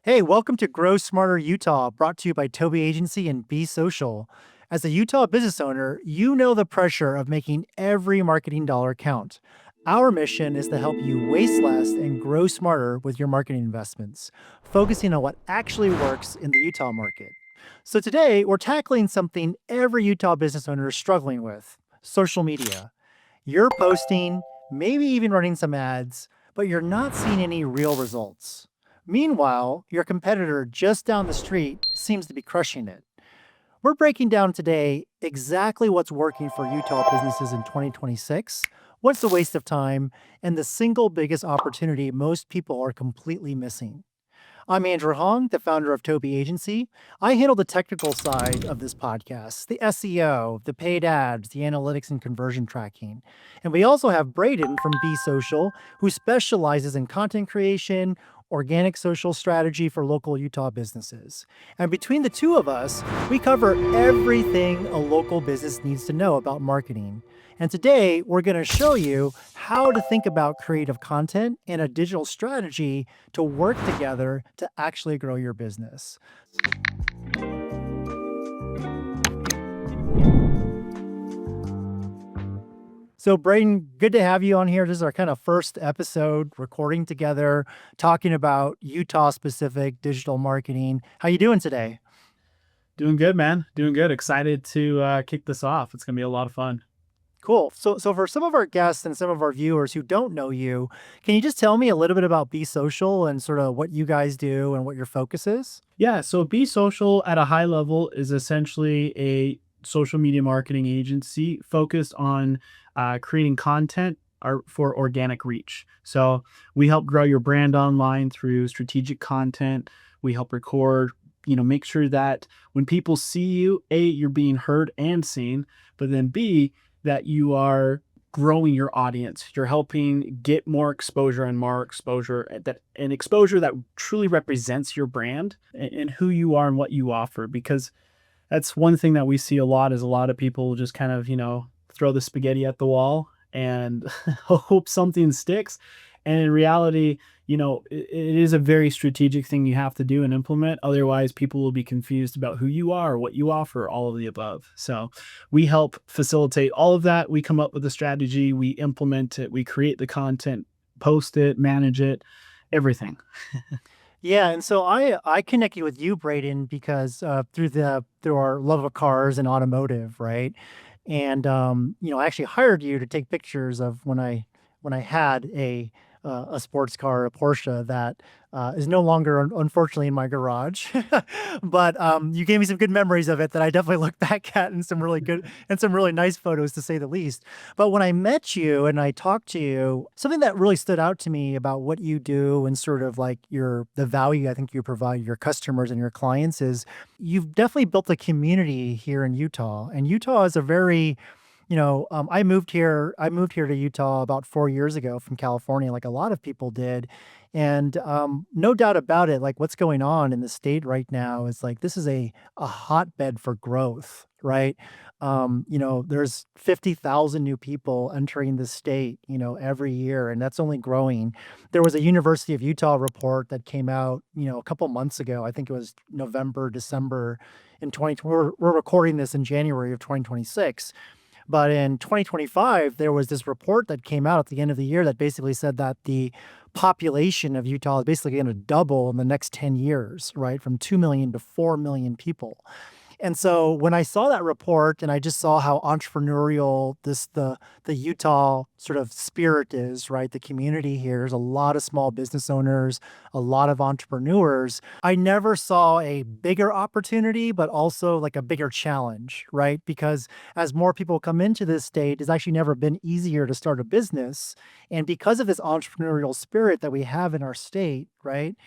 Hey, welcome to Grow Smarter Utah, brought to you by Toby Agency and Be Social. As a Utah business owner, you know the pressure of making every marketing dollar count. Our mission is to help you waste less and grow smarter with your marketing investments, focusing on what actually works in the Utah market. So today, we're tackling something every Utah business owner is struggling with: social media. You're posting, maybe even running some ads, but you're not seeing any real results. Meanwhile, your competitor just down the street seems to be crushing it. We're breaking down today exactly what's working for Utah businesses in 2026, what's the waste of time, and the single biggest opportunity most people are completely missing. I'm Andrew Hong, the founder of Toby Agency. I handle the technical side of this podcast, the SEO, the paid ads, the analytics and conversion tracking. And we also have Brayden from Be Social, who specializes in content creation, organic social strategy for local Utah businesses. And between the two of us, we cover everything a local business needs to know about marketing. And today, we're going to show you how to think about creative content and a digital strategy to work together to actually grow your business. So, Brayden, good to have you on here. This is our kind of first episode recording together, talking about Utah-specific digital marketing. How you doing today? Doing good, man. Doing good. Excited to kick this off. It's gonna be a lot of fun. Cool. So for some of our guests and some of our viewers who don't know you, can you just tell me a little bit about Be Social and sort of what you guys do and what your focus is? Yeah. So Be Social at a high level is essentially a social media marketing agency focused on creating content for organic reach. So we help grow your brand online through strategic content. We help record. Make sure that when people see you, A, you're being heard and seen, but then B, that you are growing your audience. You're helping get more exposure and exposure that truly represents your brand and who you are and what you offer. Because that's one thing that we see a lot is a lot of people just kind of, throw the spaghetti at the wall and hope something sticks. And in reality, it is a very strategic thing you have to do and implement. Otherwise, people will be confused about who you are, what you offer, all of the above. So we help facilitate all of that. We come up with a strategy, we implement it, we create the content, post it, manage it, everything. Yeah, and so I connected with you, Brayden, because through our love of cars and automotive, right? And I actually hired you to take pictures of when I had a sports car, a Porsche that is no longer, unfortunately, in my garage. But you gave me some good memories of it that I definitely look back at, and some really nice photos, to say the least. But when I met you and I talked to you, something that really stood out to me about what you do and sort of like the value I think you provide your customers and your clients is you've definitely built a community here in Utah. And Utah is a very I moved here. I moved here to Utah about 4 years ago from California, like a lot of people did, and no doubt about it. Like what's going on in the state right now is like this is a hotbed for growth, right? There's 50,000 new people entering the state, every year, and that's only growing. There was a University of Utah report that came out, a couple months ago. I think it was November, December in 2020. We're recording this in January of 2026. But in 2025, there was this report that came out at the end of the year that basically said that the population of Utah is basically going to double in the next 10 years, right? From 2 million to 4 million people. And so when I saw that report and I just saw how entrepreneurial the Utah sort of spirit is, right? The community here, there's a lot of small business owners, a lot of entrepreneurs. I never saw a bigger opportunity, but also like a bigger challenge, right? Because as more people come into this state, it's actually never been easier to start a business. And because of this entrepreneurial spirit that we have in our state, right?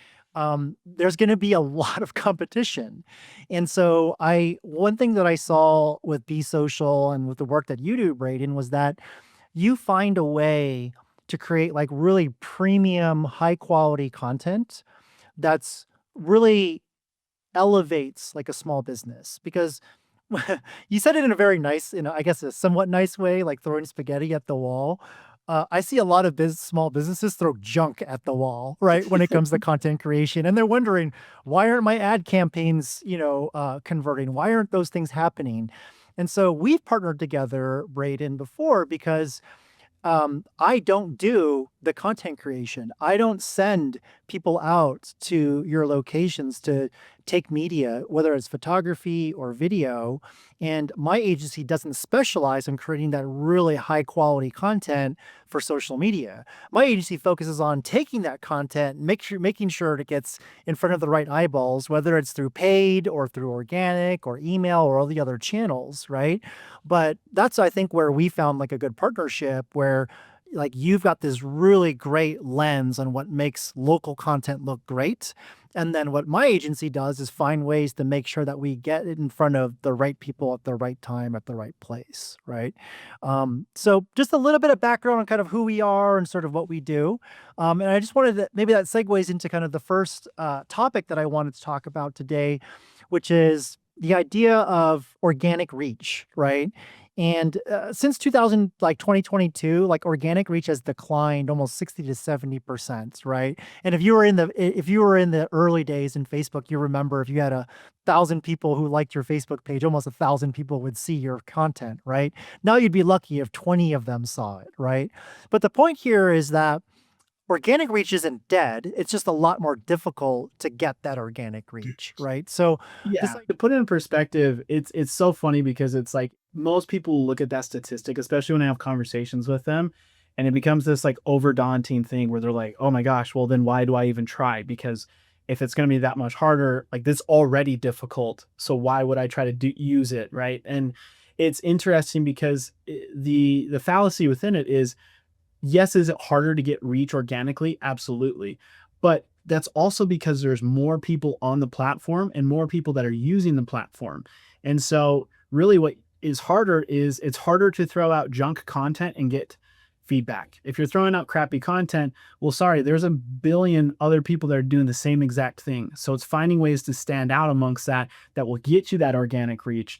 There's going to be a lot of competition. And so one thing that I saw with Be Social and with the work that you do, Brayden, was that you find a way to create like really premium, high quality content that's really elevates like a small business because you said it in a very nice, I guess a somewhat nice way, like throwing spaghetti at the wall. I see a lot of small businesses throw junk at the wall, right? When it comes to content creation, and they're wondering, why aren't my ad campaigns, converting? Why aren't those things happening? And so we've partnered together, Brayden, before because I don't do the content creation. I don't send people out to your locations to take media, whether it's photography or video. And my agency doesn't specialize in creating that really high quality content for social media. My agency focuses on taking that content, making sure it gets in front of the right eyeballs, whether it's through paid or through organic or email or all the other channels, right? But that's, I think, where we found like a good partnership where like you've got this really great lens on what makes local content look great. And then what my agency does is find ways to make sure that we get it in front of the right people at the right time at the right place, right? So just a little bit of background on kind of who we are and sort of what we do. And I just wanted to maybe that segues into kind of the first topic that I wanted to talk about today, which is the idea of organic reach, right? And since 2000, like 2022, like organic reach has declined almost 60 to 70%, right? And if you were in the early days in Facebook, you remember if you had 1,000 people who liked your Facebook page, almost 1,000 people would see your content, right? Now you'd be lucky if 20 of them saw it, right? But the point here is that organic reach isn't dead. It's just a lot more difficult to get that organic reach, right? So this Yeah, like to put it in perspective, it's so funny because it's like most people look at that statistic, especially when I have conversations with them, and it becomes this like over daunting thing where they're like, "Oh my gosh, well then why do I even try? Because if it's going to be that much harder, like this already difficult, so why would I try to use it, right?" And it's interesting because the fallacy within it is yes, is it harder to get reach organically? Absolutely. But that's also because there's more people on the platform and more people that are using the platform. And so, really, what is harder is it's harder to throw out junk content and get feedback. If you're throwing out crappy content, well, sorry, there's a billion other people that are doing the same exact thing. So, it's finding ways to stand out amongst that that will get you that organic reach.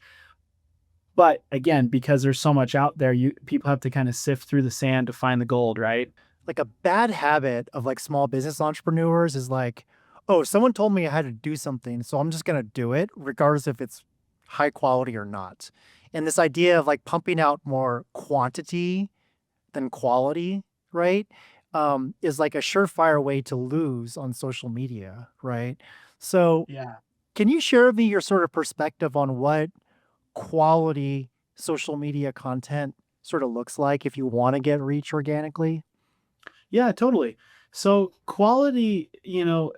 But again, because there's so much out there, you people have to kind of sift through the sand to find the gold, right? like a bad habit of like small business entrepreneurs is like, oh, someone told me I had to do something, so I'm just going to do it, regardless if it's high quality or not. And this idea of like pumping out more quantity than quality, right? Is like a surefire way to lose on social media, right? So, Yeah. can you share with me your sort of perspective on what quality social media content sort of looks like if you want to get reach organically? Yeah, totally. So quality,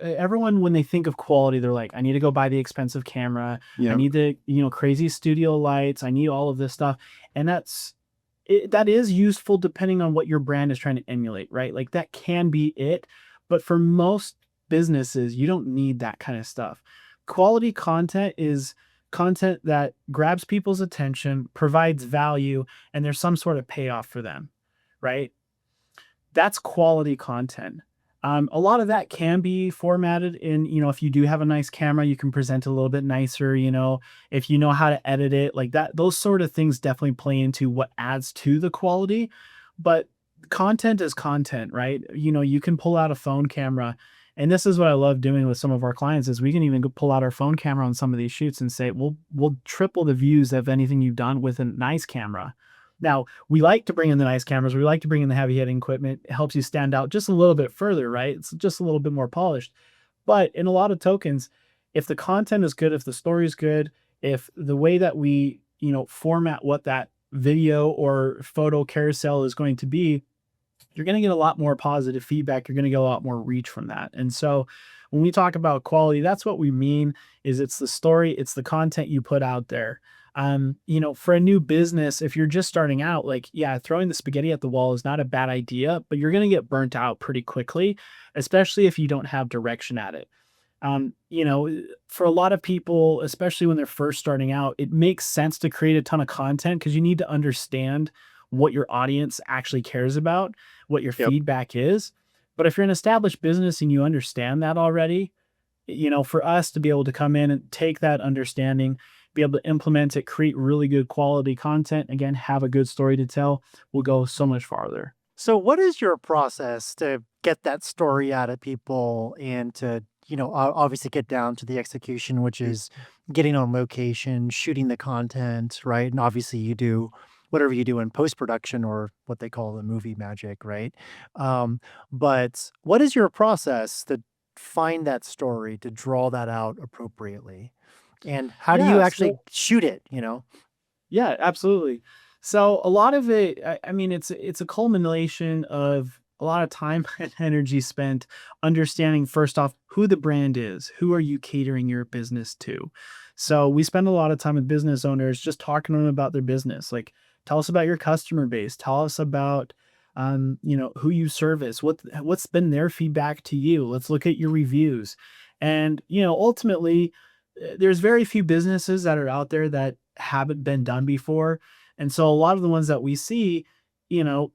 everyone when they think of quality, they're like, I need to go buy the expensive camera. I Yep. need the, crazy studio lights. I need all of this stuff. And that is useful depending on what your brand is trying to emulate, right? Like that can be it. But for most businesses, you don't need that kind of stuff. Quality content is content that grabs people's attention, provides value, and there's some sort of payoff for them, right? That's quality content. A lot of that can be formatted in, if you do have a nice camera, you can present a little bit nicer, if you know how to edit it, like that, those sort of things definitely play into what adds to the quality. But content is content, right? You can pull out a phone camera. And this is what I love doing with some of our clients is we can even go pull out our phone camera on some of these shoots and say, we'll triple the views of anything you've done with a nice camera. Now, we like to bring in the nice cameras. We like to bring in the heavy hitting equipment. It helps you stand out just a little bit further, right? It's just a little bit more polished. But in a lot of tokens, if the content is good, if the story is good, if the way that we, format what that video or photo carousel is going to be, you're going to get a lot more positive feedback. You're going to get a lot more reach from that. And so when we talk about quality, that's what we mean is it's the story, it's the content you put out there. For a new business, if you're just starting out, like, yeah, throwing the spaghetti at the wall is not a bad idea, but you're going to get burnt out pretty quickly, especially if you don't have direction at it. For a lot of people, especially when they're first starting out, it makes sense to create a ton of content because you need to understand what your audience actually cares about, what your Yep. feedback is. But if you're an established business and you understand that already, for us to be able to come in and take that understanding, be able to implement it, create really good quality content, again, have a good story to tell, will go so much farther. So what is your process to get that story out of people and to, obviously get down to the execution, which is getting on location, shooting the content, right? And obviously you do whatever you do in post-production or what they call the movie magic, right? Um, but what is your process to find that story, to draw that out appropriately? And how do you Yeah, actually so shoot it? yeah, absolutely. So a lot of it, I mean, it's a culmination of a lot of time and energy spent understanding first off who the brand is, who are you catering your business to. So we spend a lot of time with business owners just talking to them about their business. Like, tell us about your customer base. Tell us about, who you service. What's been their feedback to you? Let's look at your reviews, and ultimately there's very few businesses that are out there that haven't been done before. And so a lot of the ones that we see, you know,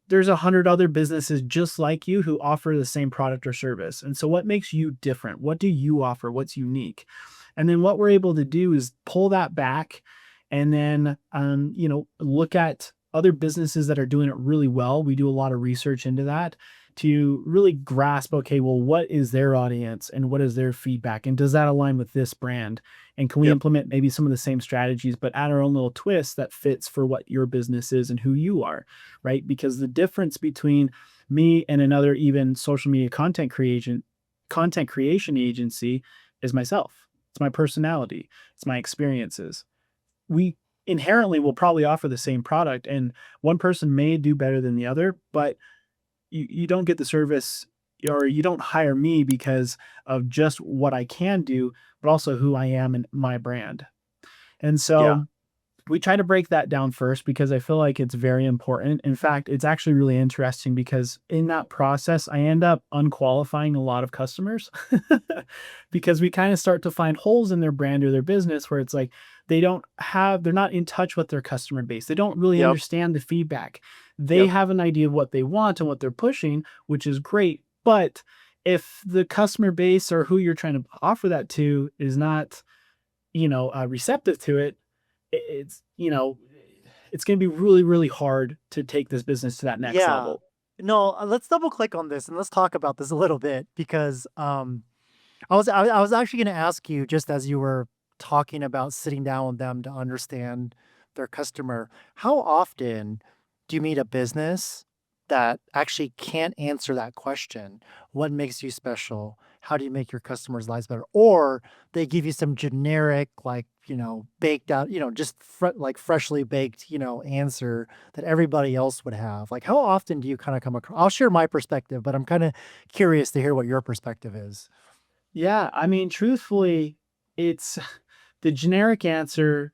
there's 100 other businesses just like you who offer the same product or service. And so what makes you different? What do you offer? What's unique? And then what we're able to do is pull that back and then look at other businesses that are doing it really well. We do a lot of research into that to really grasp, okay, well, what is their audience and what is their feedback? And does that align with this brand? And can we Yep. implement maybe some of the same strategies, but add our own little twist that fits for what your business is and who you are, right? Because the difference between me and another even social media content creation agency is myself. It's my personality. It's my experiences. We inherently will probably offer the same product, and one person may do better than the other, but you don't get the service, or you don't hire me because of just what I can do, but also who I am and my brand. And Yeah. so we try to break that down first because I feel like it's very important. In fact, it's actually really interesting because in that process, I end up unqualifying a lot of customers because we kind of start to find holes in their brand or their business where it's like they're not in touch with their customer base. They don't really Yep. understand the feedback. They Yep. have an idea of what they want and what they're pushing, which is great. But if the customer base or who you're trying to offer that to is not, receptive to it, it's it's going to be really, really hard to take this business to that next Yeah. level. No, let's double click on this and let's talk about this a little bit because I was actually going to ask you just as you were talking about sitting down with them to understand their customer, how often do you meet a business that actually can't answer that question? What makes you special? How do you make your customers' lives better? Or they give you some generic, like, baked out, just like freshly baked, answer that everybody else would have. Like, how often do you kind of come across? I'll share my perspective, but I'm kind of curious to hear what your perspective is. Yeah, I mean, truthfully, it's the generic answer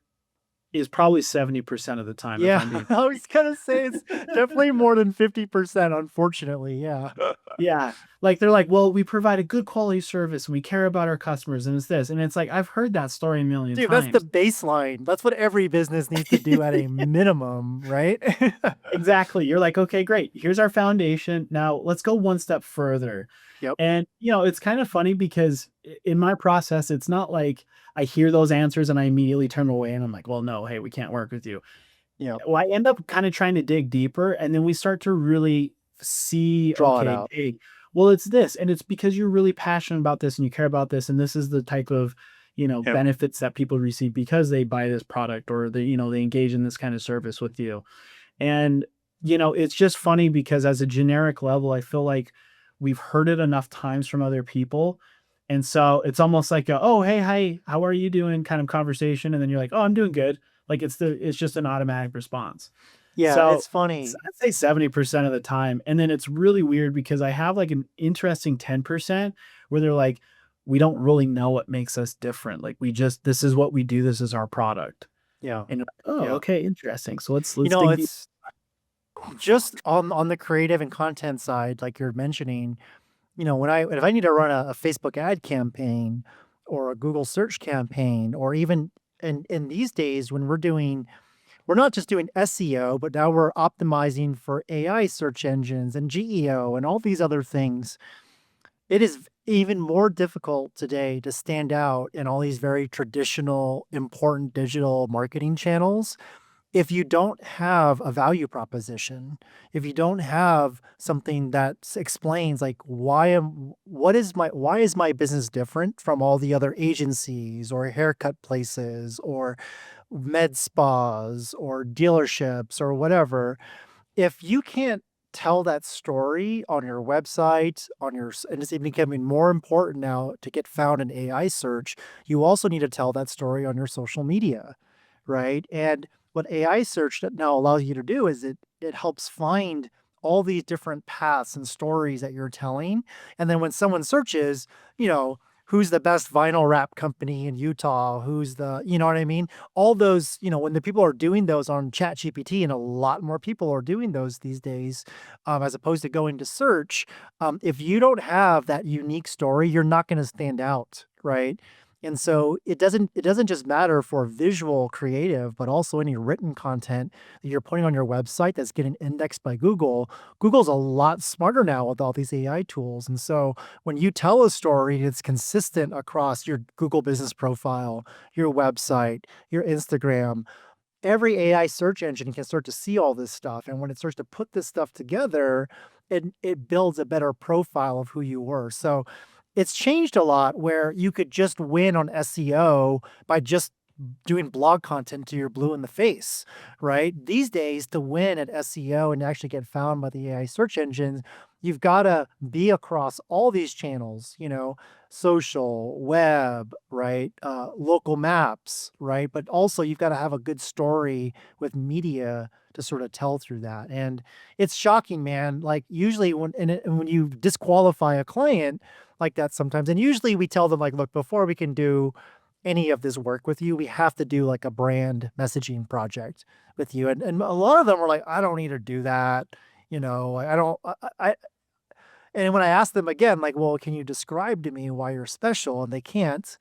is probably 70% of the time if Yeah, I'm being I was gonna say it's definitely more than 50%, unfortunately, yeah. yeah, like they're like, "Well, we provide a good quality service and we care about our customers and it's this." And it's like, I've heard that story a million Dude, that's the times. baseline. That's what every business needs to do at a minimum, right? Exactly. You're like, "Okay, great. Here's our foundation. Now let's go one step further." Yep, And, it's kind of funny because in my process, it's not like I hear those answers and I immediately turn away and I'm like, well, no, hey, we can't work with you. yep. Well, I end up kind of trying to dig deeper and then we start to really see, Draw it okay, out. hey, well, it's this, and it's because you're really passionate about this and you care about this. And this is the type of, Yep, benefits that people receive because they buy this product or they engage in this kind of service with you. And, it's just funny because as a generic level, I feel like we've heard it enough times from other people. And so it's almost like oh, hey, hi, how are you doing kind of conversation. And then you're like, oh, I'm doing good. Like it's just an automatic response. yeah, So it's funny. I'd say 70% of the time. And then it's really weird because I have like an interesting 10% where they're like, we don't really know what makes us different. Like this is what we do. This is our product. Yeah, And you're like, oh, yeah. okay, interesting. So let's dig deep. It's just on the creative and content side, like you're mentioning, if I need to run a Facebook ad campaign or a Google search campaign, or even in these days when we're not just doing SEO, but now we're optimizing for AI search engines and GEO and all these other things. It is even more difficult today to stand out in all these very traditional, important digital marketing channels. if you don't have a value proposition, if you don't have something that explains like why is my business different from all the other agencies or haircut places or med spas or dealerships or whatever, if you can't tell that story on your website, and it's even becoming more important now to get found in AI search, you also need to tell that story on your social media, right? And what AI search that now allows you to do is it helps find all these different paths and stories that you're telling. And then when someone searches, you know, who's the best vinyl wrap company in Utah? Who's the, you know what I mean? All those, when the people are doing those on Chat GPT, and a lot more people are doing those these days, as opposed to going to search, if you don't have that unique story, you're not going to stand out, right? And so it doesn't just matter for visual creative, but also any written content that you're putting on your website that's getting indexed by Google. Google's a lot smarter now with all these AI tools. And so when you tell a story, it's consistent across your Google business profile, your website, your Instagram. Every AI search engine can start to see all this stuff. And when it starts to put this stuff together, it builds a better profile of who you were. So it's changed a lot where you could just win on SEO by just doing blog content till you're blue in the face, right? These days, to win at SEO and actually get found by the AI search engines, you've got to be across all these channels, social, web, right? Local maps, right? But also, you've got to have a good story with media to sort of tell through that. And it's shocking, man. Like, usually, when you disqualify a client like that sometimes, and usually we tell them, like, look, before we can do any of this work with you, we have to do like a brand messaging project with you. And a lot of them were like, I don't need to do that. I don't, and when I ask them again, like, well, can you describe to me why you're special? And they can't.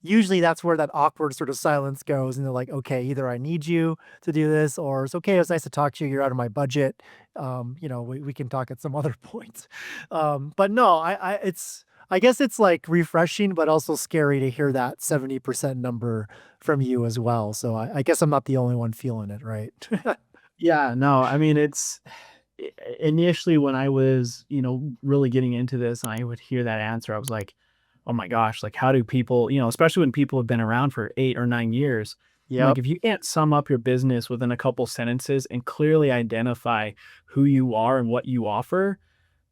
Usually that's where that awkward sort of silence goes. And they're like, okay, either I need you to do this, or it's okay. It's nice to talk to you. You're out of my budget. We can talk at some other point. But no, I guess it's like refreshing, but also scary to hear that 70% number from you as well. So I guess I'm not the only one feeling it, right? Yeah, no, I mean, initially when I was, really getting into this and I would hear that answer, I was like, oh my gosh, like how do people, especially when people have been around for 8 or 9 years, I'm like, Yep. if you can't sum up your business within a couple sentences and clearly identify who you are and what you offer,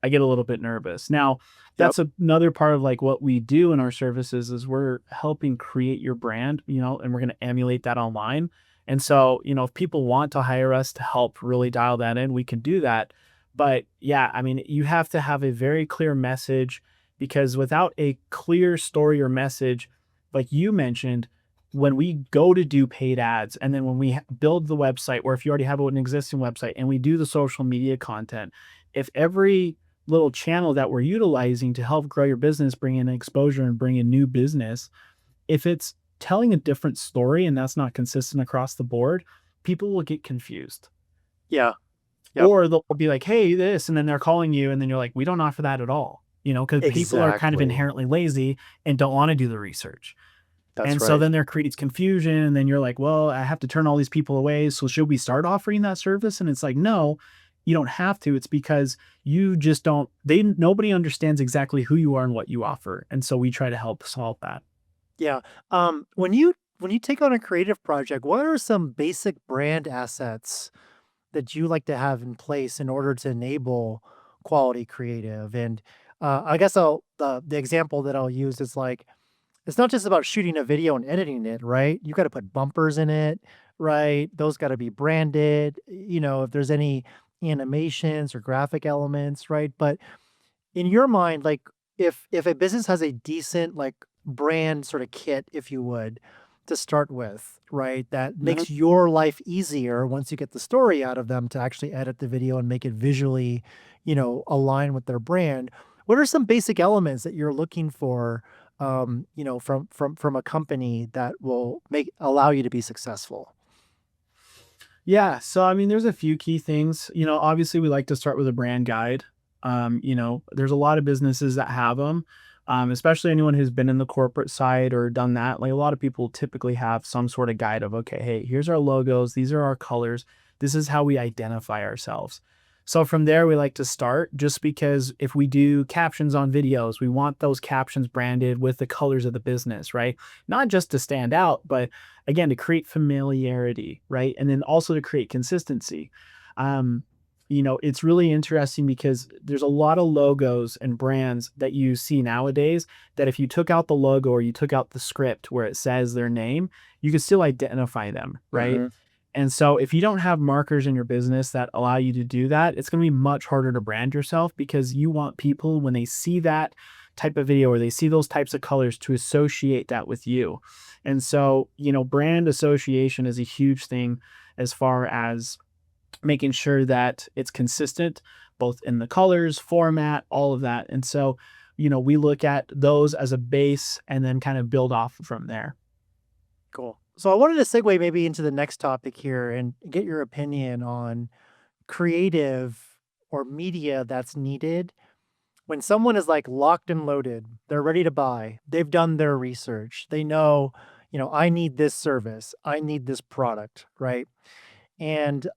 I get a little bit nervous. Now, Yep. that's another part of like what we do in our services is we're helping create your brand, and we're going to emulate that online. And so, if people want to hire us to help really dial that in, we can do that. But yeah, I mean, you have to have a very clear message because without a clear story or message, like you mentioned, when we go to do paid ads and then when we build the website, or if you already have an existing website and we do the social media content, if every little channel that we're utilizing to help grow your business, bring in exposure and bring in new business, if it's telling a different story and that's not consistent across the board, people will get confused. Yeah. Yep. Or they'll be like, hey, this, and then they're calling you, and then you're like, we don't offer that at all. Because people are kind of Exactly. inherently lazy and don't want to do the research. That's And so right. then there creates confusion. And then you're like, well, I have to turn all these people away. So should we start offering that service? And it's like, no, you don't have to. It's because you just don't, nobody understands exactly who you are and what you offer. And so we try to help solve that. Yeah. When you take on a creative project, what are some basic brand assets that you like to have in place in order to enable quality creative? And I guess the example that I'll use is like, it's not just about shooting a video and editing it, right? You got to put bumpers in it, right? Those got to be branded. If there's any animations or graphic elements, right? But in your mind, like, if a business has a decent, like, brand sort of kit, if you would, to start with, right, that Mhm. makes your life easier once you get the story out of them to actually edit the video and make it visually, align with their brand. What are some basic elements that you're looking for, from a company that will make allow you to be successful? Yeah. So, I mean, there's a few key things. Obviously, we like to start with a brand guide. There's a lot of businesses that have them. Especially anyone who's been in the corporate side or done that. Like a lot of people typically have some sort of guide of, okay, hey, here's our logos, these are our colors, this is how we identify ourselves. So from there, we like to start just because if we do captions on videos, we want those captions branded with the colors of the business, right? Not just to stand out, but again, to create familiarity, right? And then also to create consistency. Um, it's really interesting because there's a lot of logos and brands that you see nowadays that if you took out the logo or you took out the script where it says their name, you could still identify them, right? Hmm. And so if you don't have markers in your business that allow you to do that, it's going to be much harder to brand yourself because you want people when they see that type of video or they see those types of colors to associate that with you. And so, brand association is a huge thing as far as making sure that it's consistent both in the colors, format, all of that. And so, we look at those as a base and then kind of build off from there. Cool. So I wanted to segue maybe into the next topic here and get your opinion on creative or media that's needed when someone is like locked and loaded, they're ready to buy, they've done their research, they know, I need this service, I need this product, right? And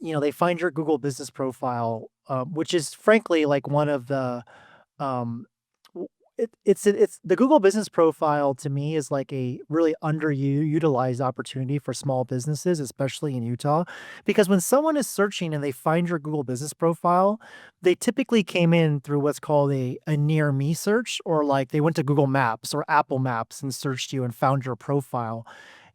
they find your Google business profile, which is frankly like one of the um, it's the Google business profile to me is like a really underutilized opportunity for small businesses, especially in Utah, because when someone is searching and they find your Google business profile, they typically came in through what's called a near me search, or like they went to Google Maps or Apple Maps and searched you and found your profile.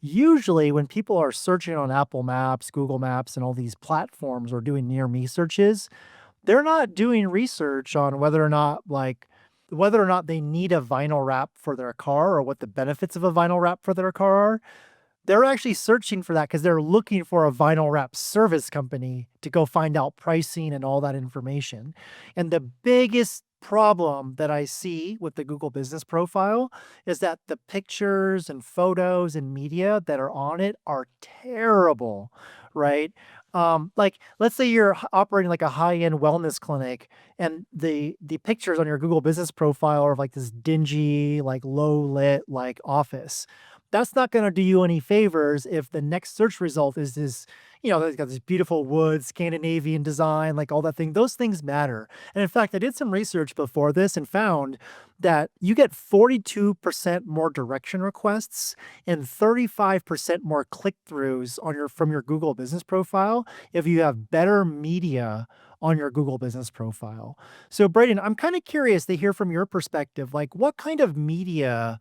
Usually, when people are searching on Apple Maps, Google Maps, and all these platforms or doing near me searches, they're not doing research on whether or not they need a vinyl wrap for their car or what the benefits of a vinyl wrap for their car are. They're actually searching for that because they're looking for a vinyl wrap service company to go find out pricing and all that information. And the biggest problem that I see with the Google business profile is that the pictures and photos and media that are on it are terrible, right? Like let's say you're operating like a high-end wellness clinic and the pictures on your Google business profile are of like this dingy, like low lit like office. That's not going to do you any favors if the next search result is this, they've got this beautiful wood, Scandinavian design, like all that thing. Those things matter. And in fact, I did some research before this and found that you get 42% more direction requests and 35% more click-throughs on from your Google business profile if you have better media on your Google business profile. So Brayden, I'm kind of curious to hear from your perspective, like what kind of media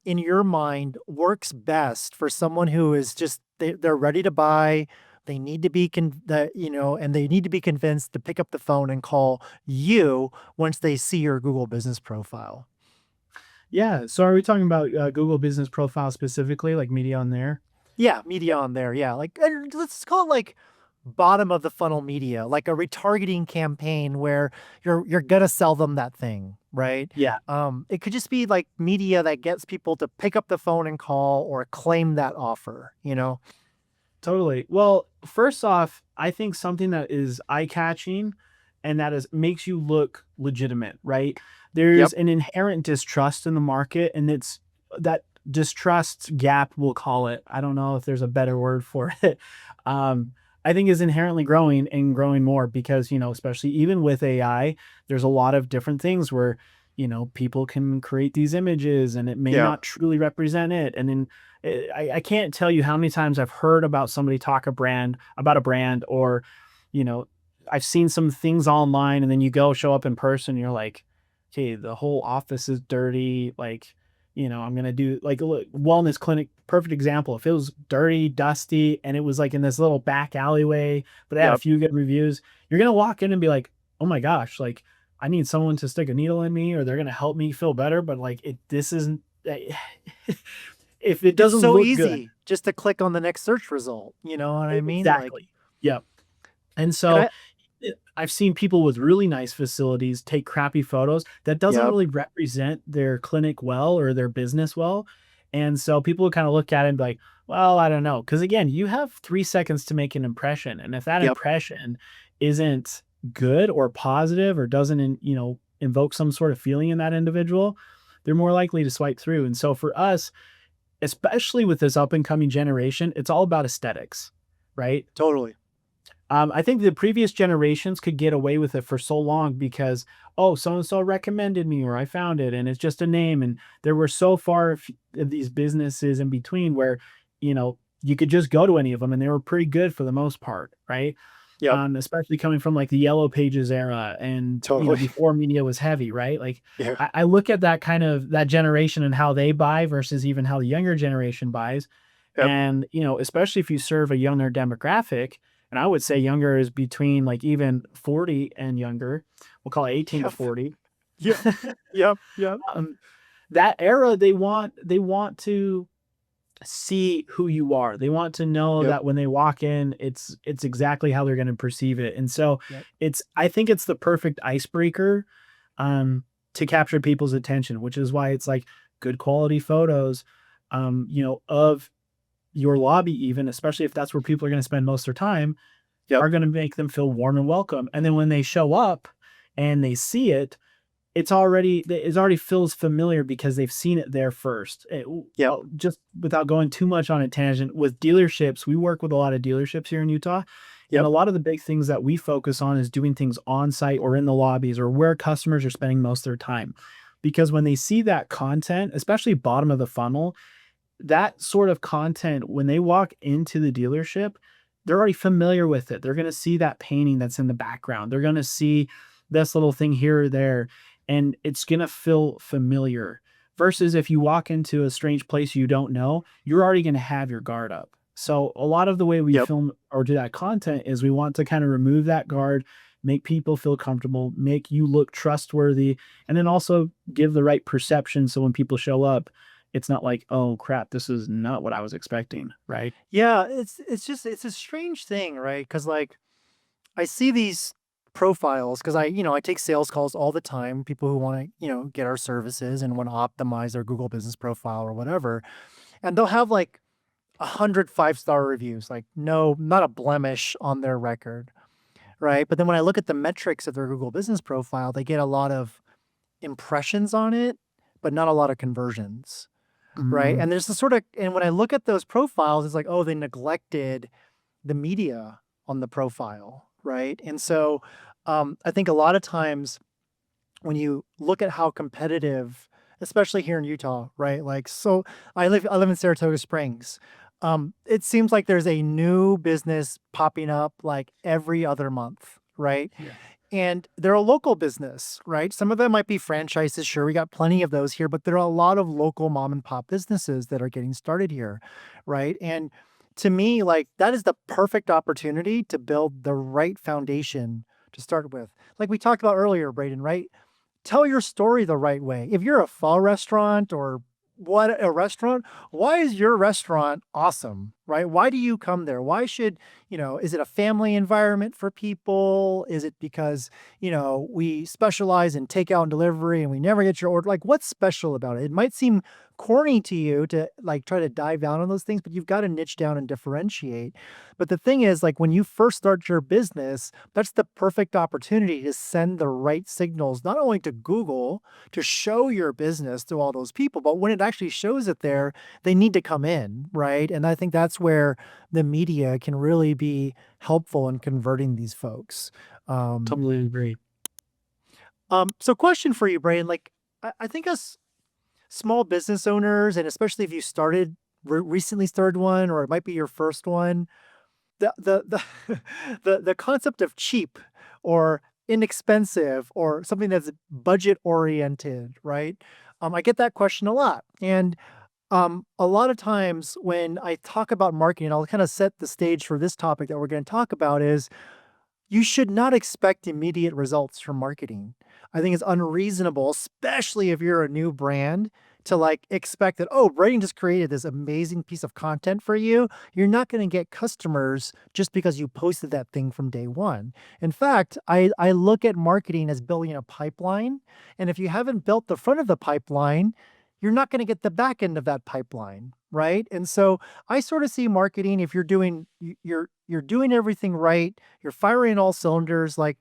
in your mind works best for someone who is just they're ready to buy, they need to be and they need to be convinced to pick up the phone and call you once they see your Google business profile. Yeah. So are we talking about Google Business Profile specifically, like media on there? Yeah, media on there. Yeah, like and let's call it like bottom of the funnel media, like a retargeting campaign where you're gonna sell them that thing, right? Yeah. It could just be like media that gets people to pick up the phone and call or claim that offer. Totally. Well, first off, I think something that is eye-catching and that is makes you look legitimate, right? There's Yep. an inherent distrust in the market, and it's that distrust gap, we'll call it. I don't know if there's a better word for it. Um, I think is inherently growing and growing more because, especially even with AI, there's a lot of different things where, people can create these images and it may Yeah. not truly represent it. And then I can't tell you how many times I've heard about somebody talk about a brand, or, you know, I've seen some things online and then you go show up in person, and you're like, okay, the whole office is dirty. Like, I'm going to do like a wellness clinic. Perfect example. If it was dirty, dusty, and it was like in this little back alleyway, but they had a Yep. few good reviews, you're going to walk in and be like, oh my gosh, like I need someone to stick a needle in me or they're going to help me feel better. But like, this isn't, if it It's doesn't so look good. easy just to click on the next search result. You know what I mean? Like, Exactly. Yep. And and so I've seen people with really nice facilities take crappy photos that doesn't yep, really represent their clinic well or their business well. And so people kind of look at it and be like, well, I don't know. Because again, you have 3 seconds to make an impression. And if that yep, impression isn't good or positive or doesn't, invoke some sort of feeling in that individual, they're more likely to swipe through. And so for us, especially with this up and coming generation, it's all about aesthetics, right? Totally. I think the previous generations could get away with it for so long because, oh, so and so recommended me or I found it and it's just a name. And there were so far of these businesses in between where, you could just go to any of them and they were pretty good for the most part, right? Yep. Especially coming from like the Yellow Pages era and, Totally. before media was heavy, right? Like Yeah. I look at that kind of that generation and how they buy versus even how the younger generation buys. Yep. And, especially if you serve a younger demographic, and I would say younger is between like even 40 and younger, we'll call it 18 to Yep. 40. Yep. Yep. Yep. um, that era, they want to see who you are. They want to know Yep. that when they walk in, it's exactly how they're going to perceive it. And so Yep. I think it's the perfect icebreaker to capture people's attention, which is why it's like good quality photos of your lobby, even especially if that's where people are going to spend most of their time, Yep. are going to make them feel warm and welcome. And then when they show up and they see it, it already feels familiar because they've seen it there first. Yep. Just without going too much on a tangent, with dealerships, we work with a lot of dealerships here in Utah, and a Yep. lot of the big things that we focus on is doing things on site or in the lobbies or where customers are spending most of their time. Because when they see that content, especially bottom of the funnel, that sort of content, when they walk into the dealership, they're already familiar with it. They're going to see that painting that's in the background. They're going to see this little thing here or there, and it's going to feel familiar. Versus if you walk into a strange place you don't know, you're already going to have your guard up. So, a lot of the way we Yep. film or do that content is we want to kind of remove that guard, make people feel comfortable, make you look trustworthy, and then also give the right perception so when people show up, it's not like, "Oh, crap, this is not what I was expecting," right? Yeah. It's a strange thing, right? Because like I see these profiles because I take sales calls all the time. People who want to get our services and want to optimize their Google business profile or whatever, and they'll have like 100 5-star reviews, like no, not a blemish on their record, right? But then when I look at the metrics of their Google business profile, they get a lot of impressions on it, but not a lot of conversions, right? Mhm. And there's this sort of, and when I look at those profiles, it's like, oh, they neglected the media on the profile, right? And so I think a lot of times when you look at how competitive, especially here in Utah, right? Like, so I live in Saratoga Springs. It seems like there's a new business popping up like every other month, right? Yeah. And they're a local business, right? Some of them might be franchises. Sure, we got plenty of those here, but there are a lot of local mom and pop businesses that are getting started here, right? And to me, like that is the perfect opportunity to build the right foundation to start with. Like we talked about earlier, Brayden, right? Tell your story the right way. If you're a pho restaurant or what a restaurant, why is your restaurant awesome, right? Why do you come there? Why should, is it a family environment for people? Is it because, we specialize in takeout and delivery and we never get your order? Like, what's special about it? It might seem corny to you to like try to dive down on those things, but you've got to niche down and differentiate. But the thing is, like, when you first start your business, that's the perfect opportunity to send the right signals, not only to Google to show your business to all those people, but when it actually shows it there, they need to come in, right? And I think that's where the media can really be helpful in converting these folks. Um, Totally agree. so question for you, Brain, like, I think us small business owners, and especially if you recently started one, or it might be your first one, the the concept of cheap or inexpensive or something that's budget oriented, right? I get that question a lot. And a lot of times when I talk about marketing, I'll kind of set the stage for this topic that we're going to talk about is you should not expect immediate results from marketing. I think it's unreasonable, especially if you're a new brand, to like expect that, oh, Brayden just created this amazing piece of content for you. You're not going to get customers just because you posted that thing from day one. In fact, I look at marketing as building a pipeline. And if you haven't built the front of the pipeline, you're not going to get the back end of that pipeline. Right. And so I sort of see marketing, if you're doing everything right, you're firing all cylinders, like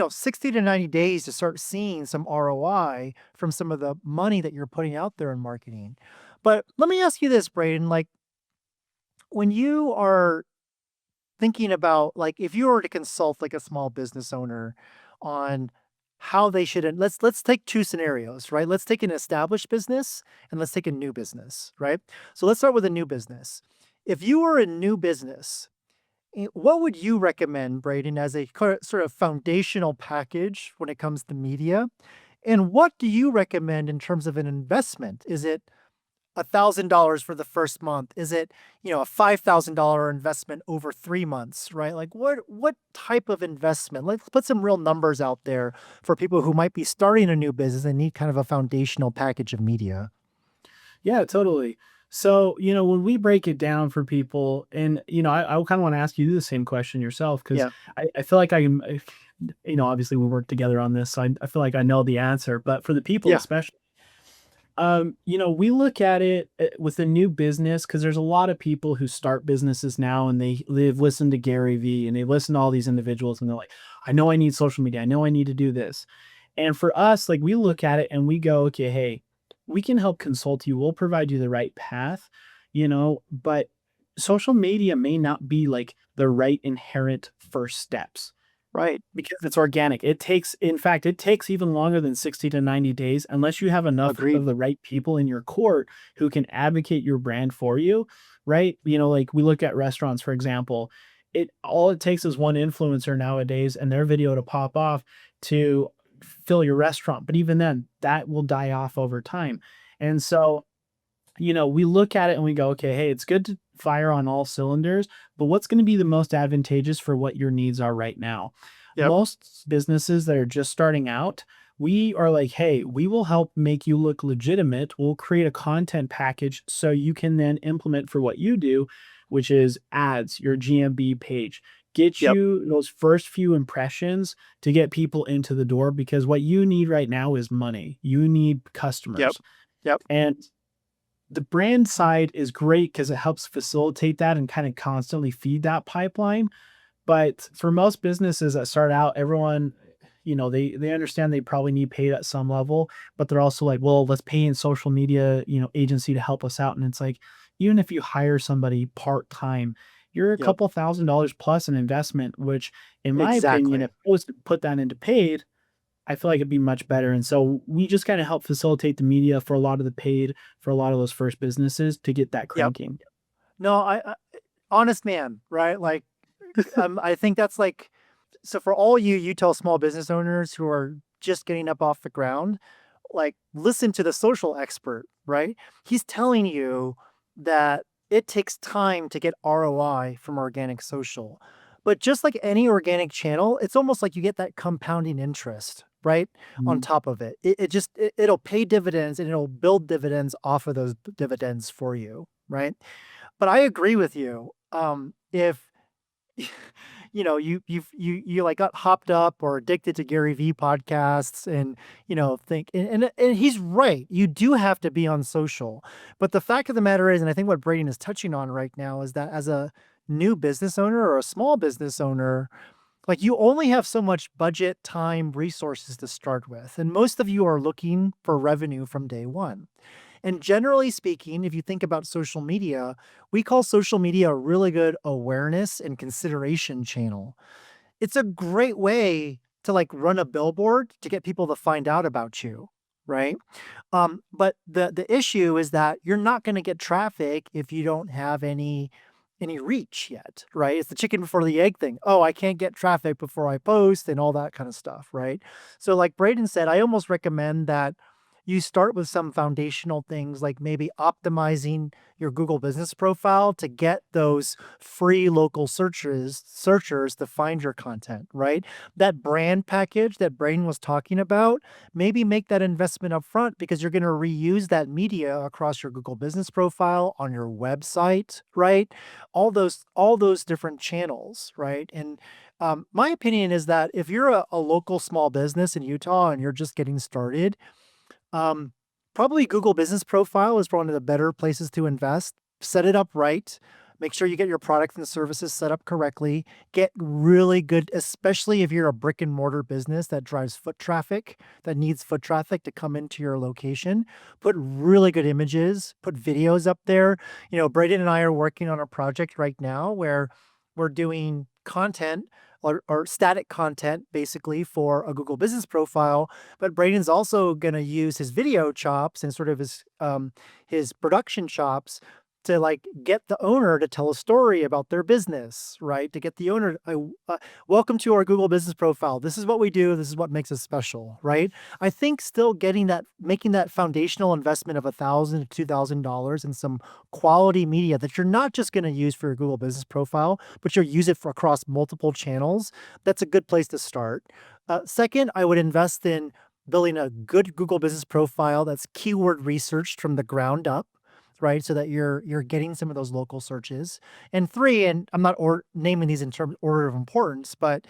60 to 90 days to start seeing some ROI from some of the money that you're putting out there in marketing. But let me ask you this, Braden, like when you are thinking about like if you were to consult like a small business owner on how they should, and let's take two scenarios, right? Let's take an established business and let's take a new business, right? So let's start with a new business. If you were a new business, what would you recommend, Braden, as a sort of foundational package when it comes to media? And what do you recommend in terms of an investment? Is it $1,000 for the first month? Is it, a $5,000 investment over 3 months, right? Like what type of investment? Let's put some real numbers out there for people who might be starting a new business and need kind of a foundational package of media. Yeah, totally. So, when we break it down for people, and, I kind of want to ask you the same question yourself, because Yeah. I feel like I can, obviously we work together on this. So I feel like I know the answer, but for the people, Yeah. especially, we look at it with a new business because there's a lot of people who start businesses now and they've listened to Gary Vee and they listen to all these individuals and they're like, I know I need social media. I know I need to do this. And for us, like we look at it and we go, okay, hey, we can help consult you. We'll provide you the right path, but social media may not be like the right inherent first steps Right. because it's organic. In fact, it takes even longer than 60 to 90 days unless you have enough of Agreed. the right people in your court who can advocate your brand for you, right? Like we look at restaurants, for example, it takes is one influencer nowadays and their video to pop off to fill your restaurant. But even then, that will die off over time. And so we look at it and we go, okay, hey, it's good to fire on all cylinders, but what's going to be the most advantageous for what your needs are right now? Yep. Most businesses that are just starting out, we are like, hey, we will help make you look legitimate. We'll create a content package so you can then implement for what you do, which is ads, your GMB page. Get Yep. you those first few impressions to get people into the door because what you need right now is money. You need Yep. customers. Yep. And the brand side is great because it helps facilitate that and kind of constantly feed that pipeline. But for most businesses that start out, everyone, they understand they probably need paid at some level, but they're also like, well, let's pay in social media, agency to help us out. And it's like, even if you hire somebody part-time, you're a Yep. couple $1,000s plus an investment, which in my opinion, if Exactly. I was to put that into paid, I feel like it'd be much better. And so we just kind of help facilitate the media for a lot of the paid for a lot of those first businesses to get that Yep. cranking. No, I honest man, right? Like, I think that's like, so for all you Utah small business owners who are just getting up off the ground, like listen to the social expert, right? He's telling you that it takes time to get ROI from organic social. But just like any organic channel, it's almost like you get that compounding interest, right? On Mhm. top of it. It'll pay dividends and it'll build dividends off of those dividends for you, right? But I agree with you. If you like got hopped up or addicted to Gary Vee podcasts and think and he's right. You do have to be on social. But the fact of the matter is, and I think what Brayden is touching on right now is that as a new business owner or a small business owner, like you only have so much budget, time, resources to start with. And most of you are looking for revenue from day one. And generally speaking, if you think about social media, we call social media a really good awareness and consideration channel. It's a great way to like run a billboard to get people to find out about you, right? But the issue is that you're not going to get traffic if you don't have any reach yet, right? It's the chicken before the egg thing. Oh, I can't get traffic before I post and all that kind of stuff, right? So like Braden said, I almost recommend that you start with some foundational things like maybe optimizing your Google business profile to get those free local searchers to find your content, right? That brand package that Braden was talking about, maybe make that investment up front because you're going to reuse that media across your Google business profile, on your website, right? All those different channels, right? And my opinion is that if you're a local small business in Utah and you're just getting started, probably Google Business Profile is one of the better places to invest. Set it up right. Make sure you get your products and services set up correctly. Get really good, especially if you're a brick and mortar business that drives foot traffic, that needs foot traffic to come into your location. Put really good images, put videos up there. Braden and I are working on a project right now where we're doing content or static content basically for a Google business profile. But Braden's also going to use his video chops and sort of his production chops to like get the owner to tell a story about their business, right? To get the owner, welcome to our Google business profile. This is what we do. This is what makes us special, right? I think still making that foundational investment of $1,000 to $2,000 in some quality media that you're not just going to use for your Google business profile, but you'll use it for across multiple channels. That's a good place to start. Second, I would invest in building a good Google business profile that's keyword researched from the ground up, right? So that you're getting some of those local searches. And three, and I'm not naming these in terms order of importance, but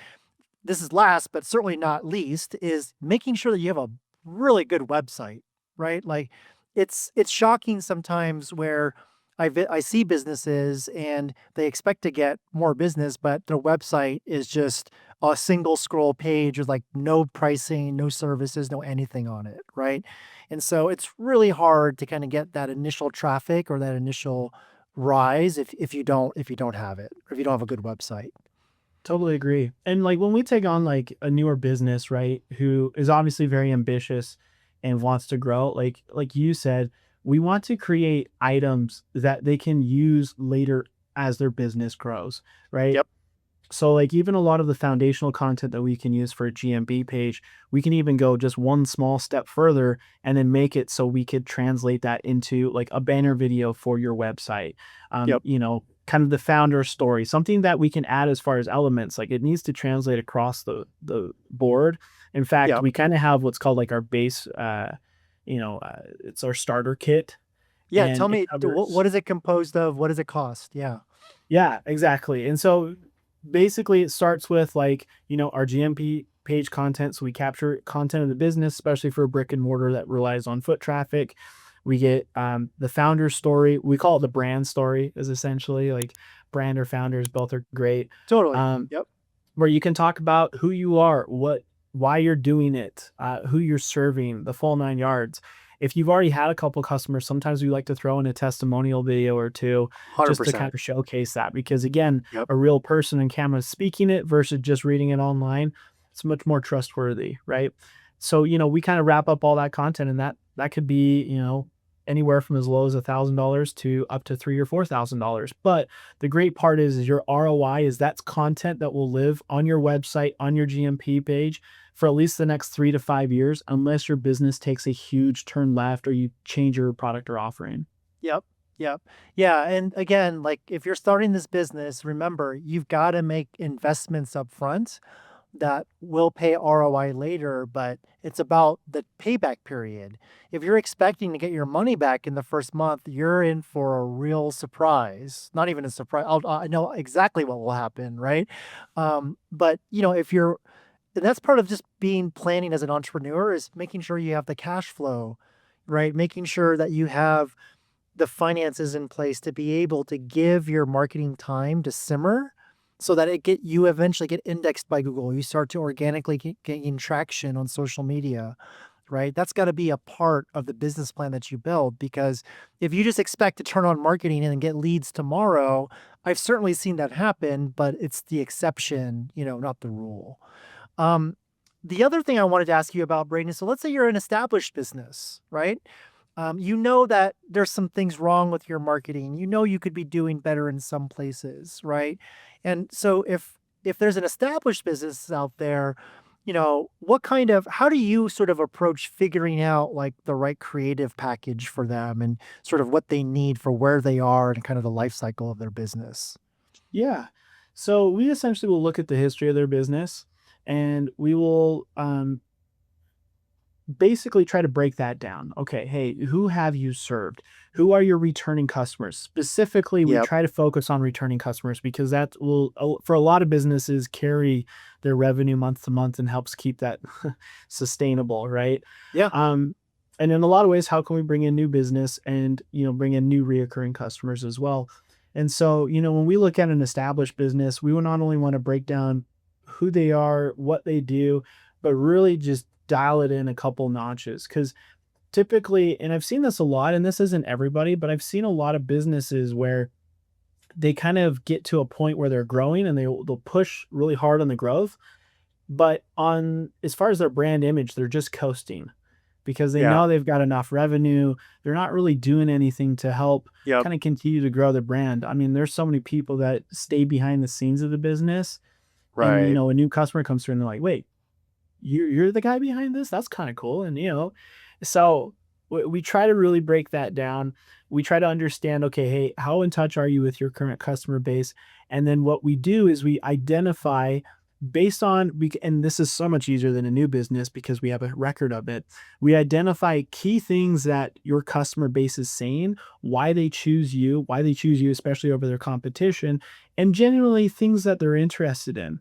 this is last, but certainly not least, is making sure that you have a really good website, right? Like it's shocking sometimes where I see businesses and they expect to get more business, but their website is just a single scroll page with like no pricing, no services, no anything on it, right? And so it's really hard to kind of get that initial traffic or that initial rise if you don't have it, or if you don't have a good website. Totally agree. And like when we take on like a newer business, right, who is obviously very ambitious and wants to grow, like you said, we want to create items that they can use later as their business grows, right? Yep. So like even a lot of the foundational content that we can use for a GMB page, we can even go just one small step further and then make it so we could translate that into like a banner video for your website. Yep. Kind of the founder story, something that we can add as far as elements. Like it needs to translate across the board. In fact, Yep. we kind of have what's called like our base, it's our starter kit, Yeah. and Tell it me, what covers. is it composed of? What does it cost? Yeah. Yeah, exactly. And so basically it starts with like, our GMP page content. So we capture content of the business, especially for a brick and mortar that relies on foot traffic. We get the founder story. We call it the brand story, is essentially like brand or founders, both are great. Totally. Um, Yep. where you can talk about who you are, why you're doing it, who you're serving, the full 9 yards. If you've already had a couple customers, sometimes we like to throw in a testimonial video or two just to kind 100%. of showcase that because again, Yep. a real person in camera speaking it versus just reading it online, it's much more trustworthy, right? So, we kind of wrap up all that content and that could be, anywhere from as low as $1,000 to up to $3,000 or $4,000. But the great part is your ROI is that's content that will live on your website, on your GMP page for at least the next 3 to 5 years, unless your business takes a huge turn left or you change your product or offering. Yep. Yep. Yeah. And again, like if you're starting this business, remember you've got to make investments up front that will pay ROI later, but it's about the payback period. If you're expecting to get your money back in the first month, you're in for a real surprise. Not even a surprise. I know exactly what will happen, right? But if you're, that's part of just being planning as an entrepreneur is making sure you have the cash flow, right? Making sure that you have the finances in place to be able to give your marketing time to simmer so that you eventually get indexed by Google. You start to organically gain traction on social media, right? That's got to be a part of the business plan that you build because if you just expect to turn on marketing and get leads tomorrow, I've certainly seen that happen, but it's the exception, not the rule. Um, the other thing I wanted to ask you about, Brayden, so let's say you're an established business, right? You know that there's some things wrong with your marketing. You know you could be doing better in some places, right? And so if there's an established business out there, how do you sort of approach figuring out like the right creative package for them and sort of what they need for where they are and kind of the life cycle of their business? Yeah. So we essentially will look at the history of their business and we will basically try to break that down. Okay, hey, who have you served? Who are your returning customers? Specifically, we Yep. try to focus on returning customers because that will, for a lot of businesses, carry their revenue month to month and helps keep that sustainable, right? Yeah. Um, and in a lot of ways, how can we bring in new business and bring in new reoccurring customers as well? And so, when we look at an established business, we would not only want to break down who they are, what they do, but really just dial it in a couple notches. Because typically, and I've seen this a lot, and this isn't everybody, but I've seen a lot of businesses where they kind of get to a point where they're growing and they'll push really hard on the growth, but on as far as their brand image, they're just coasting because they Yeah. know they've got enough revenue. They're not really doing anything to help Yep. kind of continue to grow the brand. I mean, there's so many people that stay behind the scenes of the business, and Right. a new customer comes through and they're like, "Wait, you're the guy behind this? That's kind of cool." And so we try to really break that down. We try to understand, okay, hey, how in touch are you with your current customer base? And then what we do is we identify based on and this is so much easier than a new business because we have a record of it. We identify key things that your customer base is saying, why they choose you, especially over their competition, and generally things that they're interested in.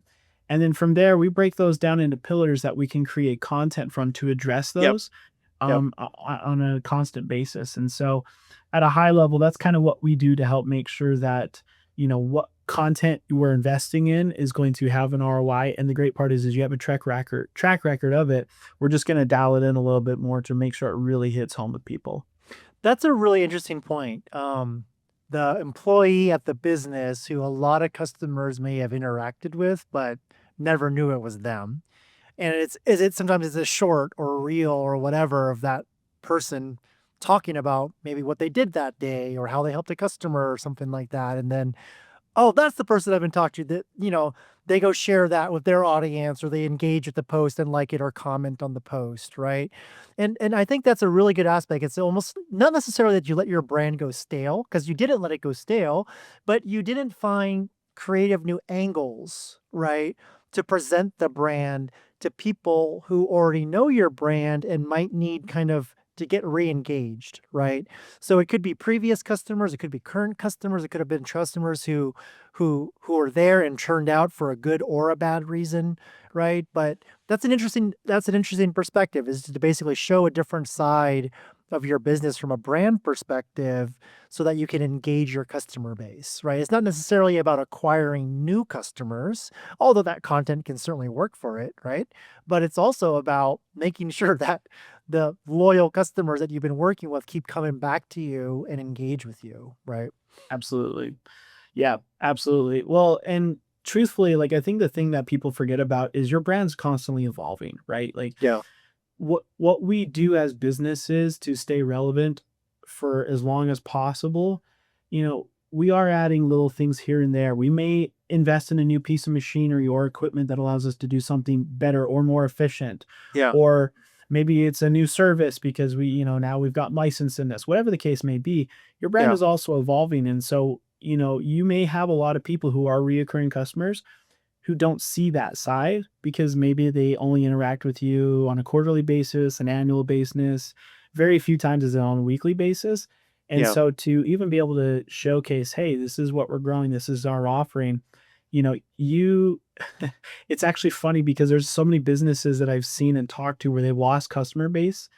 And then from there, we break those down into pillars that we can create content from to address Yep. those Yep. on a constant basis. And so, at a high level, that's kind of what we do to help make sure that what content we're investing in is going to have an ROI. And the great part is you have a track record of it. We're just going to dial it in a little bit more to make sure it really hits home with people. That's a really interesting point. The employee at the business who a lot of customers may have interacted with, but never knew it was them. And is it sometimes it's a short or a reel or whatever of that person talking about maybe what they did that day or how they helped a customer or something like that. And then, oh, that's the person I've been talking to that, they go share that with their audience or they engage with the post and like it or comment on the post, right? And I think that's a really good aspect. It's almost not necessarily that you let your brand go stale because you didn't let it go stale, but you didn't find creative new angles, right? To present the brand to people who already know your brand and might need kind of to get re-engaged, right? So it could be previous customers, it could be current customers, it could have been customers who are there and turned out for a good or a bad reason, right? But that's an interesting perspective is to basically show a different side of your business from a brand perspective so that you can engage your customer base, right? It's not necessarily about acquiring new customers, although that content can certainly work for it, right? But it's also about making sure that the loyal customers that you've been working with keep coming back to you and engage with you, right? Absolutely. Yeah, absolutely. Well, and truthfully, like I think the thing that people forget about is your brand's constantly evolving, right? Like Yeah. what we do as businesses to stay relevant for as long as possible, we are adding little things here and there. We may invest in a new piece of machinery or equipment that allows us to do something better or more efficient. Yeah. Or maybe it's a new service because now we've got license in this. Whatever the case may be, your brand Yeah. is also evolving. And so, you may have a lot of people who are reoccurring customers who don't see that side because maybe they only interact with you on a quarterly basis, an annual basis, very few times is it on a weekly basis. And Yeah. so to even be able to showcase, hey, this is what we're growing, this is our offering, you it's actually funny because there's so many businesses that I've seen and talked to where they've lost customer base.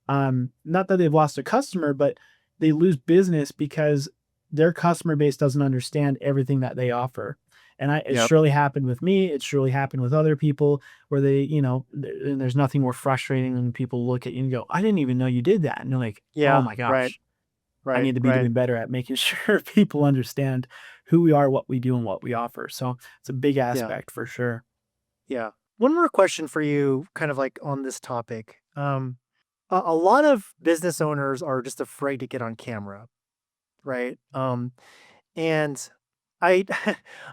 Not that they've lost a customer, but they lose business because their customer base doesn't understand everything that they offer. And it Yep. surely happened with me. It surely happened with other people where they, and there's nothing more frustrating than people look at you and go, I didn't even know you did that. And they're like, oh Yeah. my Right. gosh, I Right. need to be Right. doing better at making sure people understand who we are, what we do, and what we offer. So it's a big Yeah. aspect for sure. Yeah. One more question for you, kind of like on this topic. A lot of business owners are just afraid to get on camera, right? And I